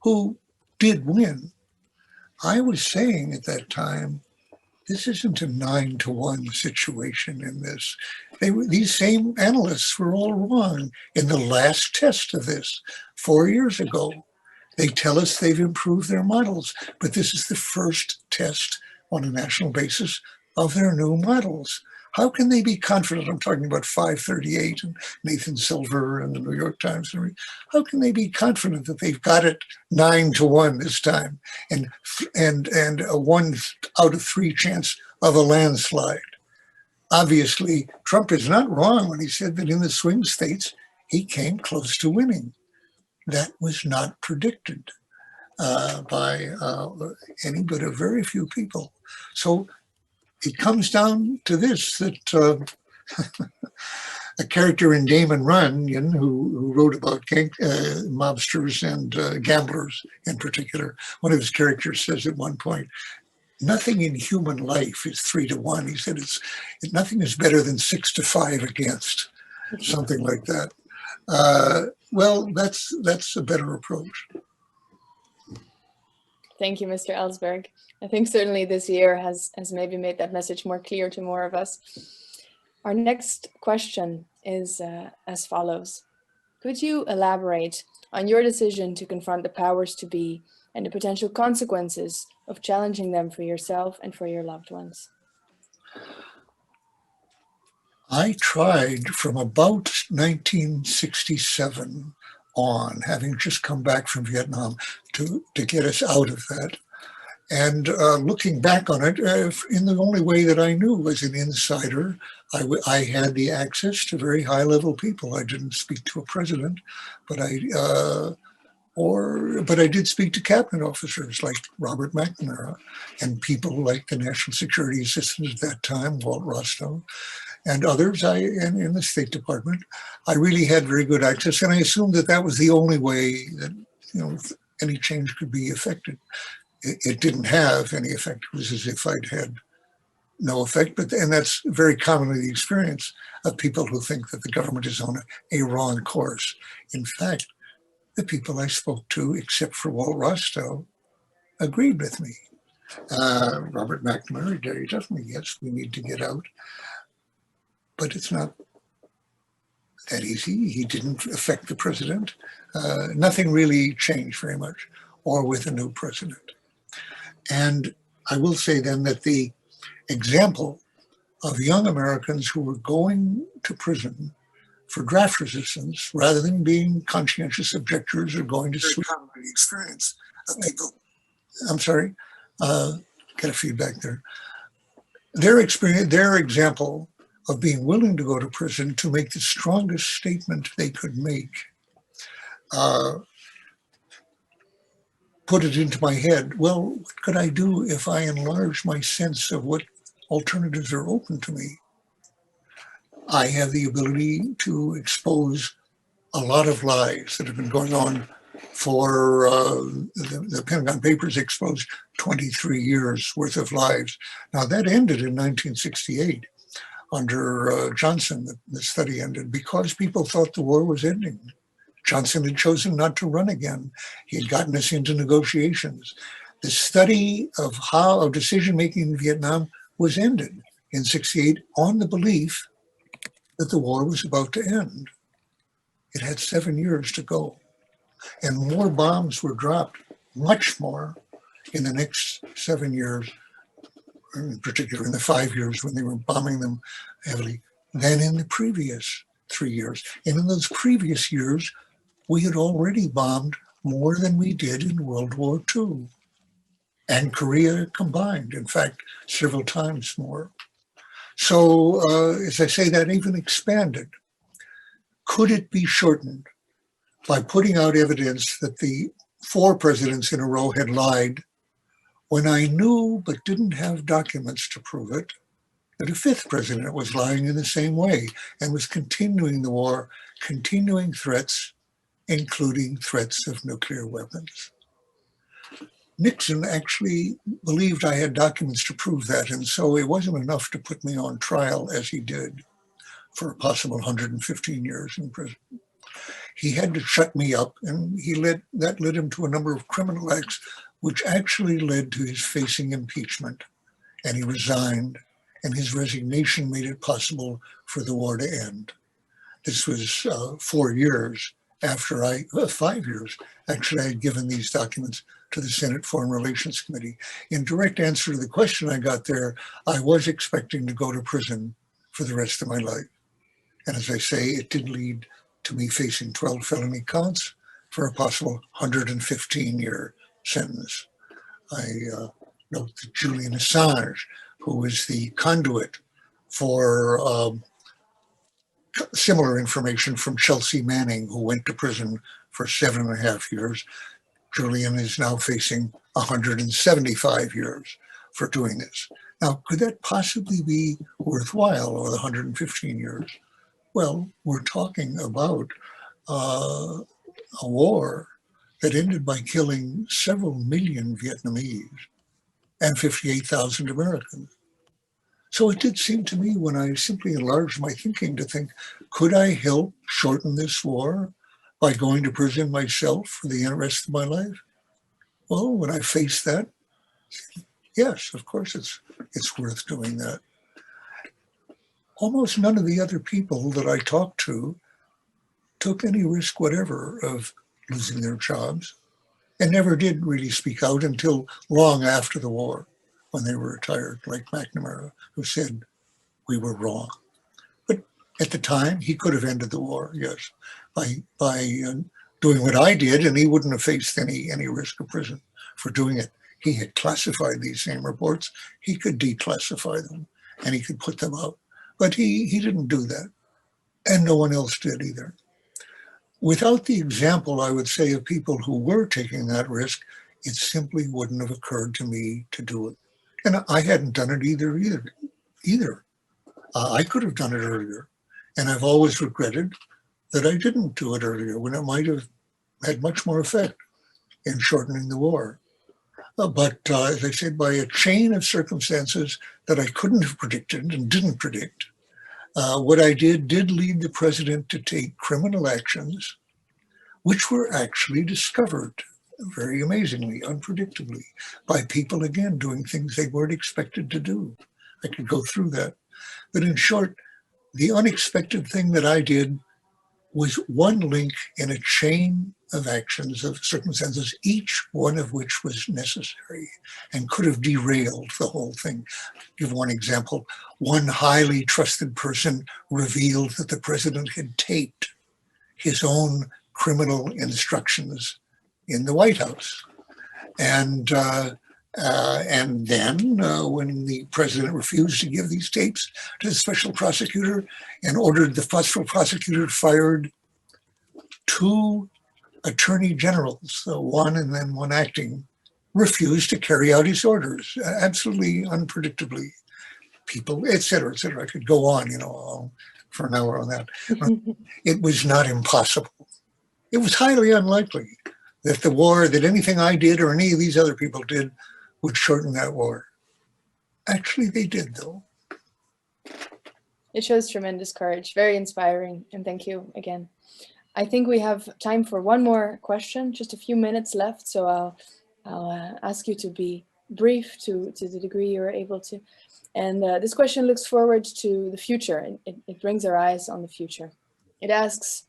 who did win, I was saying at that time, this isn't a 9-to-1 situation in this. These same analysts were all wrong in the last test of this 4 years ago. They tell us they've improved their models, but this is the first test on a national basis of their new models. How can they be confident? I'm talking about 538 and Nathan Silver and the New York Times. How can they be confident that they've got it 9-to-1 this time and a 1 out of 3 chance of a landslide? Obviously, Trump is not wrong when he said that in the swing states, he came close to winning. That was not predicted by any but a very few people. So it comes down to this, that a character in Damon Runyon, who wrote about mobsters and gamblers in particular, one of his characters says at one point, nothing in human life is 3-to-1. He said nothing is better than 6-to-5 against, something like that. Well, that's a better approach. Thank you, Mr. Ellsberg. I think certainly this year has maybe made that message more clear to more of us. Our next question is as follows. Could you elaborate on your decision to confront the powers to be and the potential consequences of challenging them for yourself and for your loved ones? I tried from about 1967 on, having just come back from Vietnam, to get us out of that. And looking back on it, in the only way that I knew as an insider, I had the access to very high-level people. I didn't speak to a president, but I did speak to cabinet officers like Robert McNamara and people like the National Security Assistant at that time, Walt Rostow, and others in the State Department. I really had very good access, and I assumed that was the only way that any change could be effected. It didn't have any effect. It was as if I'd had no effect. And that's very commonly the experience of people who think that the government is on a wrong course. In fact, the people I spoke to, except for Walt Rostow, agreed with me. Robert McNamara, definitely, yes, we need to get out. But it's not that easy. He didn't affect the president. Nothing really changed very much, or with a new president. And I will say then that the example of young Americans who were going to prison for draft resistance rather than being conscientious objectors or going to sweep the experience of people. I'm sorry, get a feedback there. Their experience, their example of being willing to go to prison to make the strongest statement they could make, put it into my head, well, what could I do if I enlarge my sense of what alternatives are open to me? I have the ability to expose a lot of lies that have been going on for the Pentagon Papers exposed 23 years worth of lies. Now that ended in 1968 under Johnson. The study ended because people thought the war was ending. Johnson had chosen not to run again. He had gotten us into negotiations. The study of decision-making in Vietnam was ended in 68 on the belief that the war was about to end. It had 7 years to go. And more bombs were dropped, much more, in the next 7 years, in particular in the 5 years when they were bombing them heavily, than in the previous 3 years. And in those previous years, we had already bombed more than we did in World War II and Korea combined, in fact, several times more. So, as I say, that even expanded. Could it be shortened by putting out evidence that the 4 presidents in a row had lied when I knew but didn't have documents to prove it, that a 5th president was lying in the same way and was continuing the war, continuing threats, including threats of nuclear weapons? Nixon actually believed I had documents to prove that, and so it wasn't enough to put me on trial as he did for a possible 115 years in prison. He had to shut me up, and that led him to a number of criminal acts, which actually led to his facing impeachment. And he resigned, and his resignation made it possible for the war to end. This was 4 years after 5 years, actually, I had given these documents to the Senate Foreign Relations Committee. In direct answer to the question I got there, I was expecting to go to prison for the rest of my life. And as I say, it did lead to me facing 12 felony counts for a possible 115-year sentence. I note that Julian Assange, who was the conduit for similar information from Chelsea Manning, who went to prison for 7.5 years, Julian is now facing 175 years for doing this. Now, could that possibly be worthwhile, or the 115 years? Well, we're talking about a war that ended by killing several million Vietnamese and 58,000 Americans. So it did seem to me, when I simply enlarged my thinking, to think, could I help shorten this war by going to prison myself for the rest of my life? Well, when I faced that, yes, of course it's worth doing that. Almost none of the other people that I talked to took any risk whatever of losing their jobs, and never did really speak out until long after the war, when they were retired, like McNamara, who said, we were wrong. But at the time, he could have ended the war, yes, by doing what I did, and he wouldn't have faced any risk of prison for doing it. He had classified these same reports. He could declassify them, and he could put them out. But he didn't do that, and no one else did either. Without the example, I would say, of people who were taking that risk, it simply wouldn't have occurred to me to do it. And I hadn't done it either. I could have done it earlier, and I've always regretted that I didn't do it earlier, when it might have had much more effect in shortening the war. But as I said, by a chain of circumstances that I couldn't have predicted and didn't predict, what I did lead the president to take criminal actions, which were actually discovered, very amazingly, unpredictably, by people, again, doing things they weren't expected to do. I could go through that. But in short, the unexpected thing that I did was one link in a chain of actions, of circumstances, each one of which was necessary and could have derailed the whole thing. Give one example. One highly trusted person revealed that the president had taped his own criminal instructions in the White House. And then when the president refused to give these tapes to the special prosecutor and ordered the special prosecutor fired 2 attorney generals, one and then one acting, refused to carry out his orders, absolutely unpredictably. People, et cetera, et cetera. I could go on, for an hour on that. It was not impossible. It was highly unlikely that the war, that anything I did or any of these other people did would shorten that war. Actually, they did, though. It shows tremendous courage, very inspiring, and thank you again. I think we have time for one more question, just a few minutes left, so I'll ask you to be brief to the degree you're able to. And this question looks forward to the future, and it brings our eyes on the future. It asks,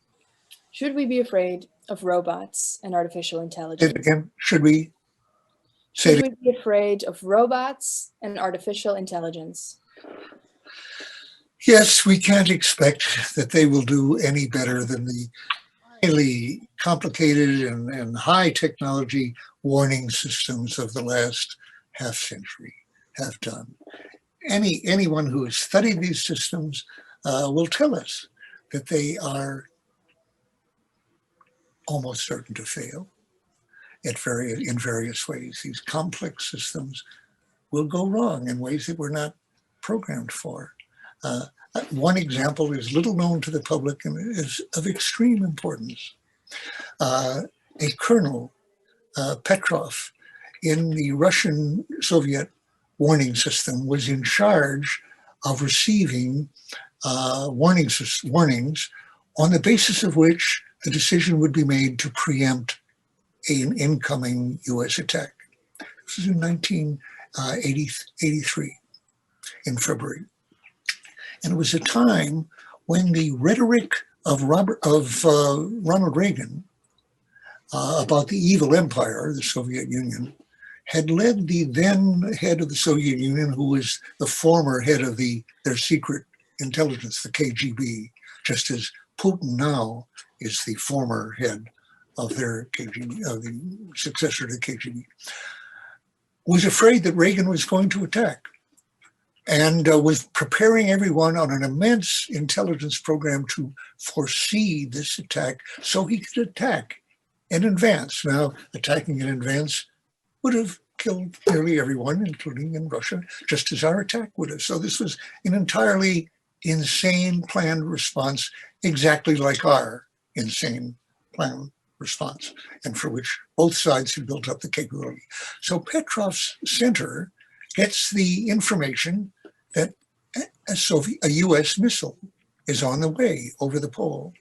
should we be afraid of robots and artificial intelligence? Say it again. Should we? Say Should we be afraid of robots and artificial intelligence? Yes, we can't expect that they will do any better than the highly complicated and high technology warning systems of the last half century have done. Anyone who has studied these systems will tell us that they are almost certain to fail in various ways. These complex systems will go wrong in ways that we're not programmed for. One example is little known to the public and is of extreme importance. A colonel, Petrov, in the Russian-Soviet warning system was in charge of receiving warnings on the basis of which the decision would be made to preempt an incoming US attack. This was in 1983, in February. And it was a time when the rhetoric of Ronald Reagan about the evil empire, the Soviet Union, had led the then head of the Soviet Union, who was the former head of their secret intelligence, the KGB, just as Putin now is the former head of their KGB, of the successor to the KGB, was afraid that Reagan was going to attack and was preparing everyone on an immense intelligence program to foresee this attack so he could attack in advance. Now, attacking in advance would have killed nearly everyone, including in Russia, just as our attack would have. So this was an entirely insane planned response, exactly like our insane planned response, and for which both sides had built up the capability. So Petrov's center gets the information that a US missile is on the way over the pole.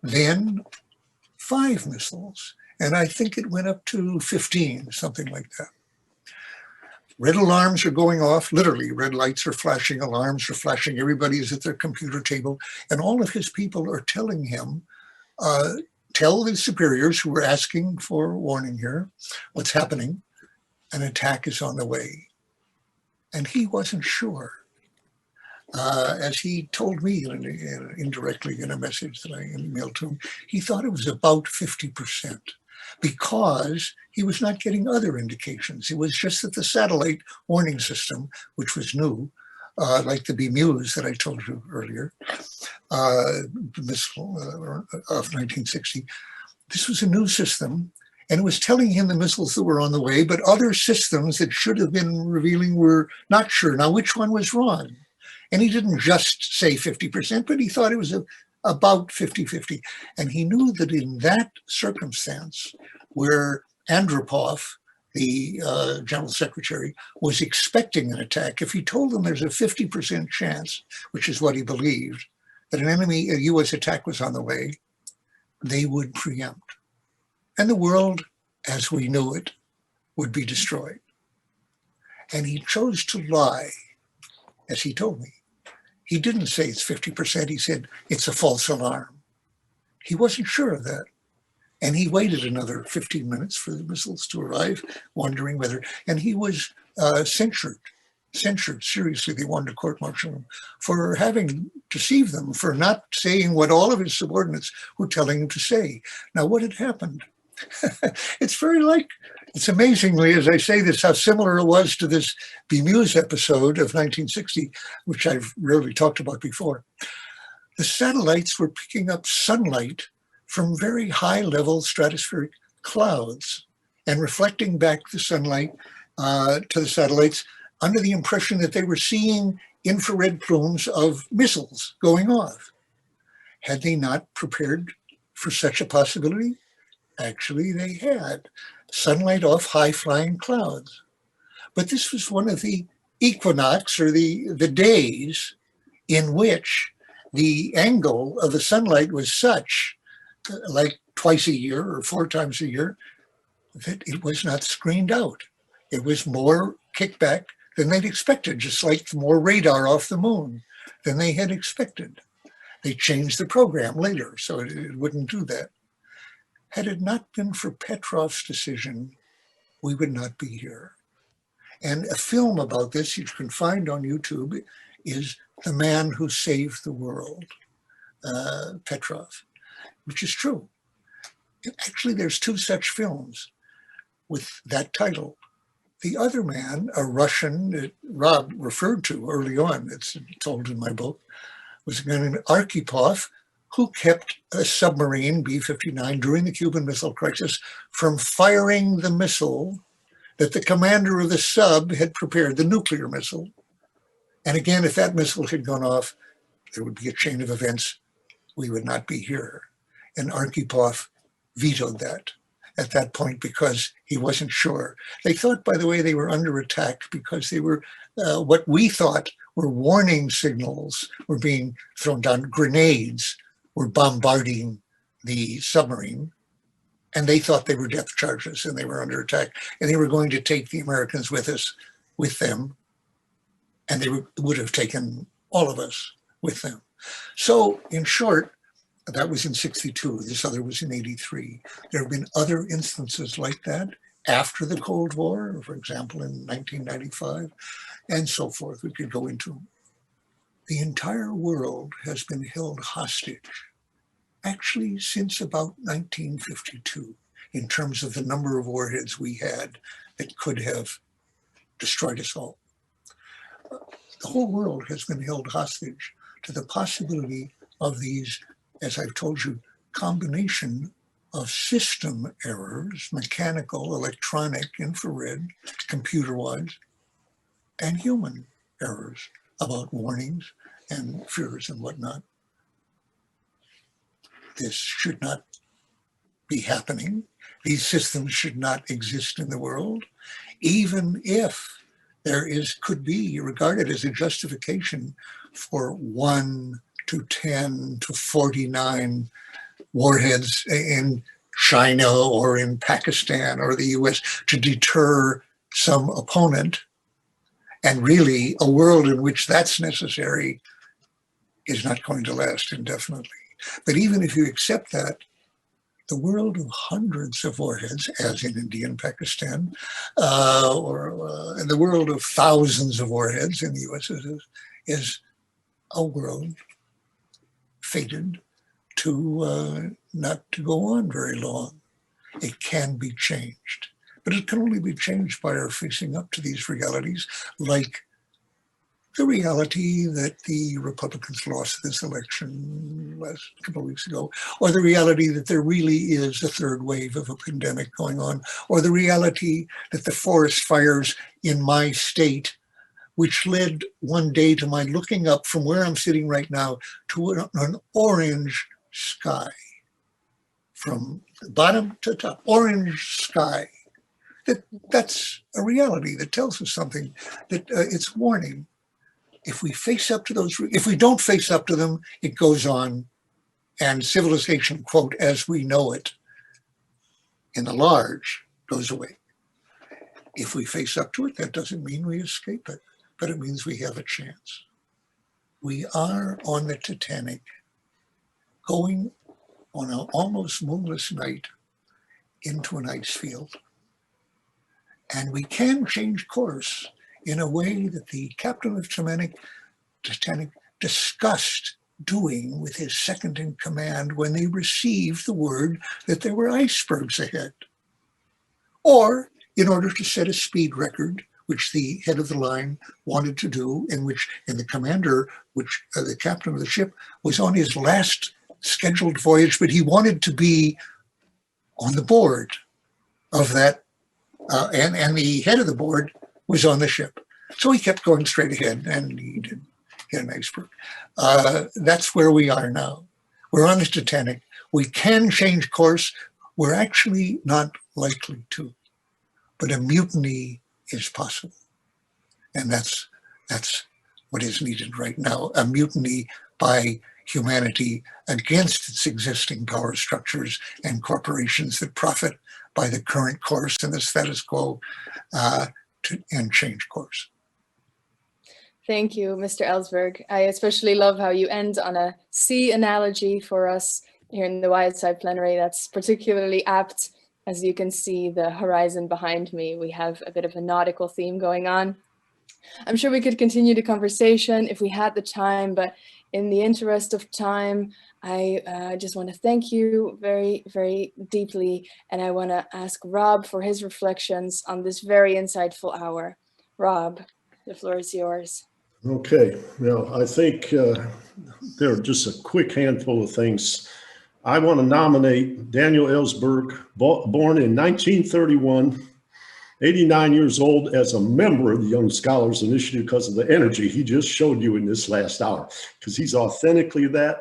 Then 5 missiles, and I think it went up to 15, something like that. Red alarms are going off, literally red lights are flashing, alarms are flashing, everybody is at their computer table, and all of his people are telling him, tell the superiors who are asking for warning here, what's happening, an attack is on the way. And he wasn't sure. As he told me indirectly in a message that I emailed to him, he thought it was about 50% because he was not getting other indications. It was just that the satellite warning system, which was new, like the BMEWS that I told you earlier, missile of 1960, this was a new system. And it was telling him the missiles that were on the way, but other systems that should have been revealing were not sure. Now, which one was wrong? And he didn't just say 50%, but he thought it was about 50-50. And he knew that in that circumstance, where Andropov, the general secretary, was expecting an attack, if he told them there's a 50% chance, which is what he believed, that a US attack was on the way, they would preempt. And the world, as we knew it, would be destroyed. And he chose to lie, as he told me. He didn't say it's 50%, he said it's a false alarm. He wasn't sure of that. And he waited another 15 minutes for the missiles to arrive, wondering whether, and he was censured seriously. They wanted to court-martial him for having deceived them, for not saying what all of his subordinates were telling him to say. Now, what had happened? It's amazingly, as I say this, how similar it was to this Bemused episode of 1960, which I've rarely talked about before. The satellites were picking up sunlight from very high-level stratospheric clouds and reflecting back the sunlight to the satellites under the impression that they were seeing infrared plumes of missiles going off. Had they not prepared for such a possibility? Actually, they had sunlight off high-flying clouds. But this was one of the equinox, or the days in which the angle of the sunlight was such, like twice a year or 4 times a year, that it was not screened out. It was more kickback than they'd expected, just like more radar off the moon than they had expected. They changed the program later so it wouldn't do that. Had it not been for Petrov's decision, we would not be here. And a film about this you can find on YouTube is The Man Who Saved the World, Petrov, which is true. Actually, there's 2 such films with that title. The other man, a Russian that Rob referred to early on, it's told in my book, was a guy named Arkhipov, who kept a submarine, B-59, during the Cuban Missile Crisis from firing the missile that the commander of the sub had prepared, the nuclear missile. And again, if that missile had gone off, there would be a chain of events. We would not be here. And Arkhipov vetoed that at that point because he wasn't sure. They thought, by the way, they were under attack because they were, what we thought were warning signals were being thrown down. Grenades were bombarding the submarine, and they thought they were depth charges and they were under attack, and they were going to take the Americans with them, and they would have taken all of us with them. So in short, that was in 62. This other was in 83. There have been other instances like that after the Cold War, for example, in 1995, and so forth. We could go into. The entire world has been held hostage, actually, since about 1952, in terms of the number of warheads we had that could have destroyed us all. The whole world has been held hostage to the possibility of these, as I've told you, combination of system errors, mechanical, electronic, infrared, computer-wise, and human errors about warnings and fears and whatnot. This should not be happening. These systems should not exist in the world, even if there could be regarded as a justification for 1 to 10 to 49 warheads in China or in Pakistan or the US to deter some opponent. And really, a world in which that's necessary is not going to last indefinitely. But even if you accept that, the world of hundreds of warheads, as in India and Pakistan, or the world of thousands of warheads in the US is a world fated to not to go on very long. It can be changed, but it can only be changed by our facing up to these realities, like the reality that the Republicans lost this election last couple of weeks ago, or the reality that there really is a 3rd wave of a pandemic going on, or the reality that the forest fires in my state, which led one day to my looking up from where I'm sitting right now to an orange sky, from the bottom to top, orange sky. That's a reality that tells us something, that it's warning. If we face up to those, if we don't face up to them, it goes on, and civilization, quote, as we know it, in the large, goes away. If we face up to it, that doesn't mean we escape it, but it means we have a chance. We are on the Titanic, going on an almost moonless night into an ice field. And we can change course in a way that the captain of Titanic discussed doing with his second in command when they received the word that there were icebergs ahead. Or in order to set a speed record, which the head of the line wanted to do, and the commander, the captain of the ship, was on his last scheduled voyage, but he wanted to be on the board of that, and the head of the board was on the ship. So he kept going straight ahead, and he did hit an iceberg. That's where we are now. We're on the Titanic. We can change course. We're actually not likely to, but a mutiny is possible. And that's what is needed right now, a mutiny by humanity against its existing power structures and corporations that profit by the current course and the status quo, and change course. Thank you, Mr. Ellsberg. I especially love how you end on a sea analogy for us here in the Wide Side Plenary. That's particularly apt. As you can see the horizon behind me, we have a bit of a nautical theme going on. I'm sure we could continue the conversation if we had the time, but in the interest of time, I just want to thank you very, very deeply. And I want to ask Rob for his reflections on this very insightful hour. Rob, the floor is yours. Okay, now I think there are just a quick handful of things. I want to nominate Daniel Ellsberg, born in 1931, 89 years old, as a member of the Young Scholars Initiative because of the energy he just showed you in this last hour, because he's authentically that.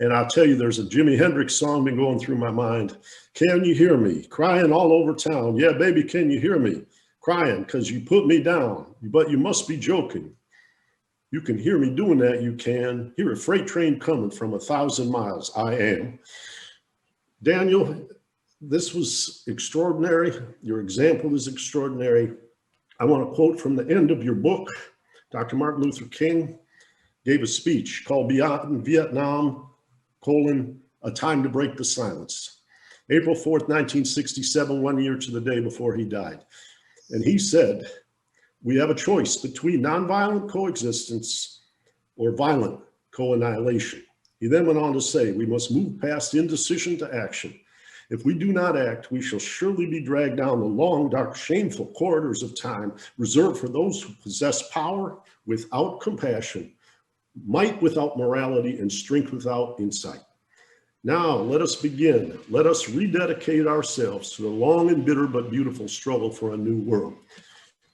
And I'll tell you, there's a Jimi Hendrix song been going through my mind. Can you hear me? Crying all over town. Yeah, baby, can you hear me? Crying because you put me down, but you must be joking. You can hear me doing that, you can. Hear a freight train coming from 1,000 miles, I am. Daniel, this was extraordinary. Your example was extraordinary. I want to quote from the end of your book. Dr. Martin Luther King gave a speech called Beyond Vietnam, A Time to Break the Silence. April 4th, 1967, 1 year to the day before he died. And he said, we have a choice between nonviolent coexistence or violent co-annihilation. He then went on to say, we must move past indecision to action. If we do not act, we shall surely be dragged down the long, dark, shameful corridors of time reserved for those who possess power without compassion, might without morality, and strength without insight. Now, let us begin. Let us rededicate ourselves to the long and bitter but beautiful struggle for a new world.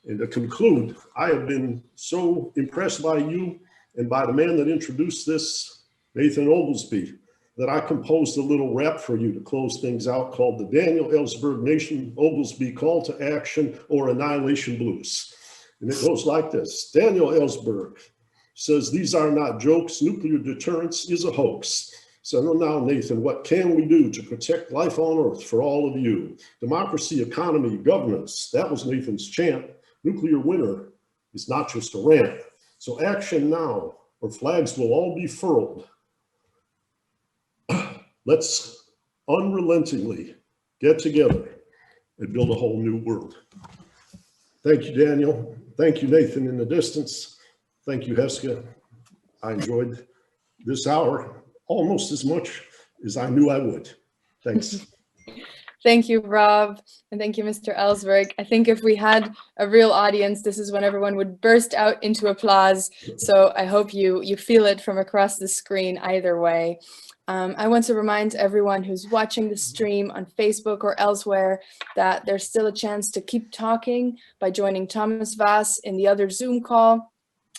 And to conclude, I have been so impressed by you and by the man that introduced this, Nathan Oglesby, that I composed a little rap for you to close things out called the Daniel Ellsberg Nation Oglesby Call to Action or Annihilation Blues. And it goes like this. Daniel Ellsberg says, these are not jokes. Nuclear deterrence is a hoax. So now, Nathan, what can we do to protect life on Earth for all of you? Democracy, economy, governance. That was Nathan's chant. Nuclear winter is not just a rant. So action now, or flags will all be furled. Let's unrelentingly get together and build a whole new world. Thank you, Daniel. Thank you, Nathan, in the distance. Thank you, Heska. I enjoyed this hour almost as much as I knew I would. Thanks. Thank you, Rob, and thank you, Mr. Ellsberg. I think if we had a real audience, this is when everyone would burst out into applause. So I hope you feel it from across the screen either way. I want to remind everyone who's watching the stream on Facebook or elsewhere that there's still a chance to keep talking by joining Thomas Vass in the other Zoom call.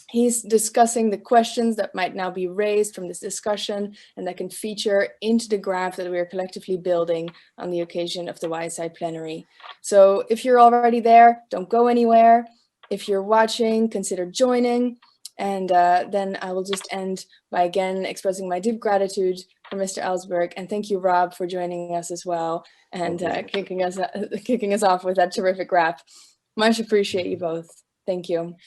He's discussing the questions that might now be raised from this discussion and that can feature into the graph that we are collectively building on the occasion of the YSI plenary. So if you're already there, don't go anywhere. If you're watching, consider joining. And then I will just end by again expressing my deep gratitude for Mr. Ellsberg. And thank you, Rob, for joining us as well and kicking us off with that terrific rap. Much appreciate you both. Thank you.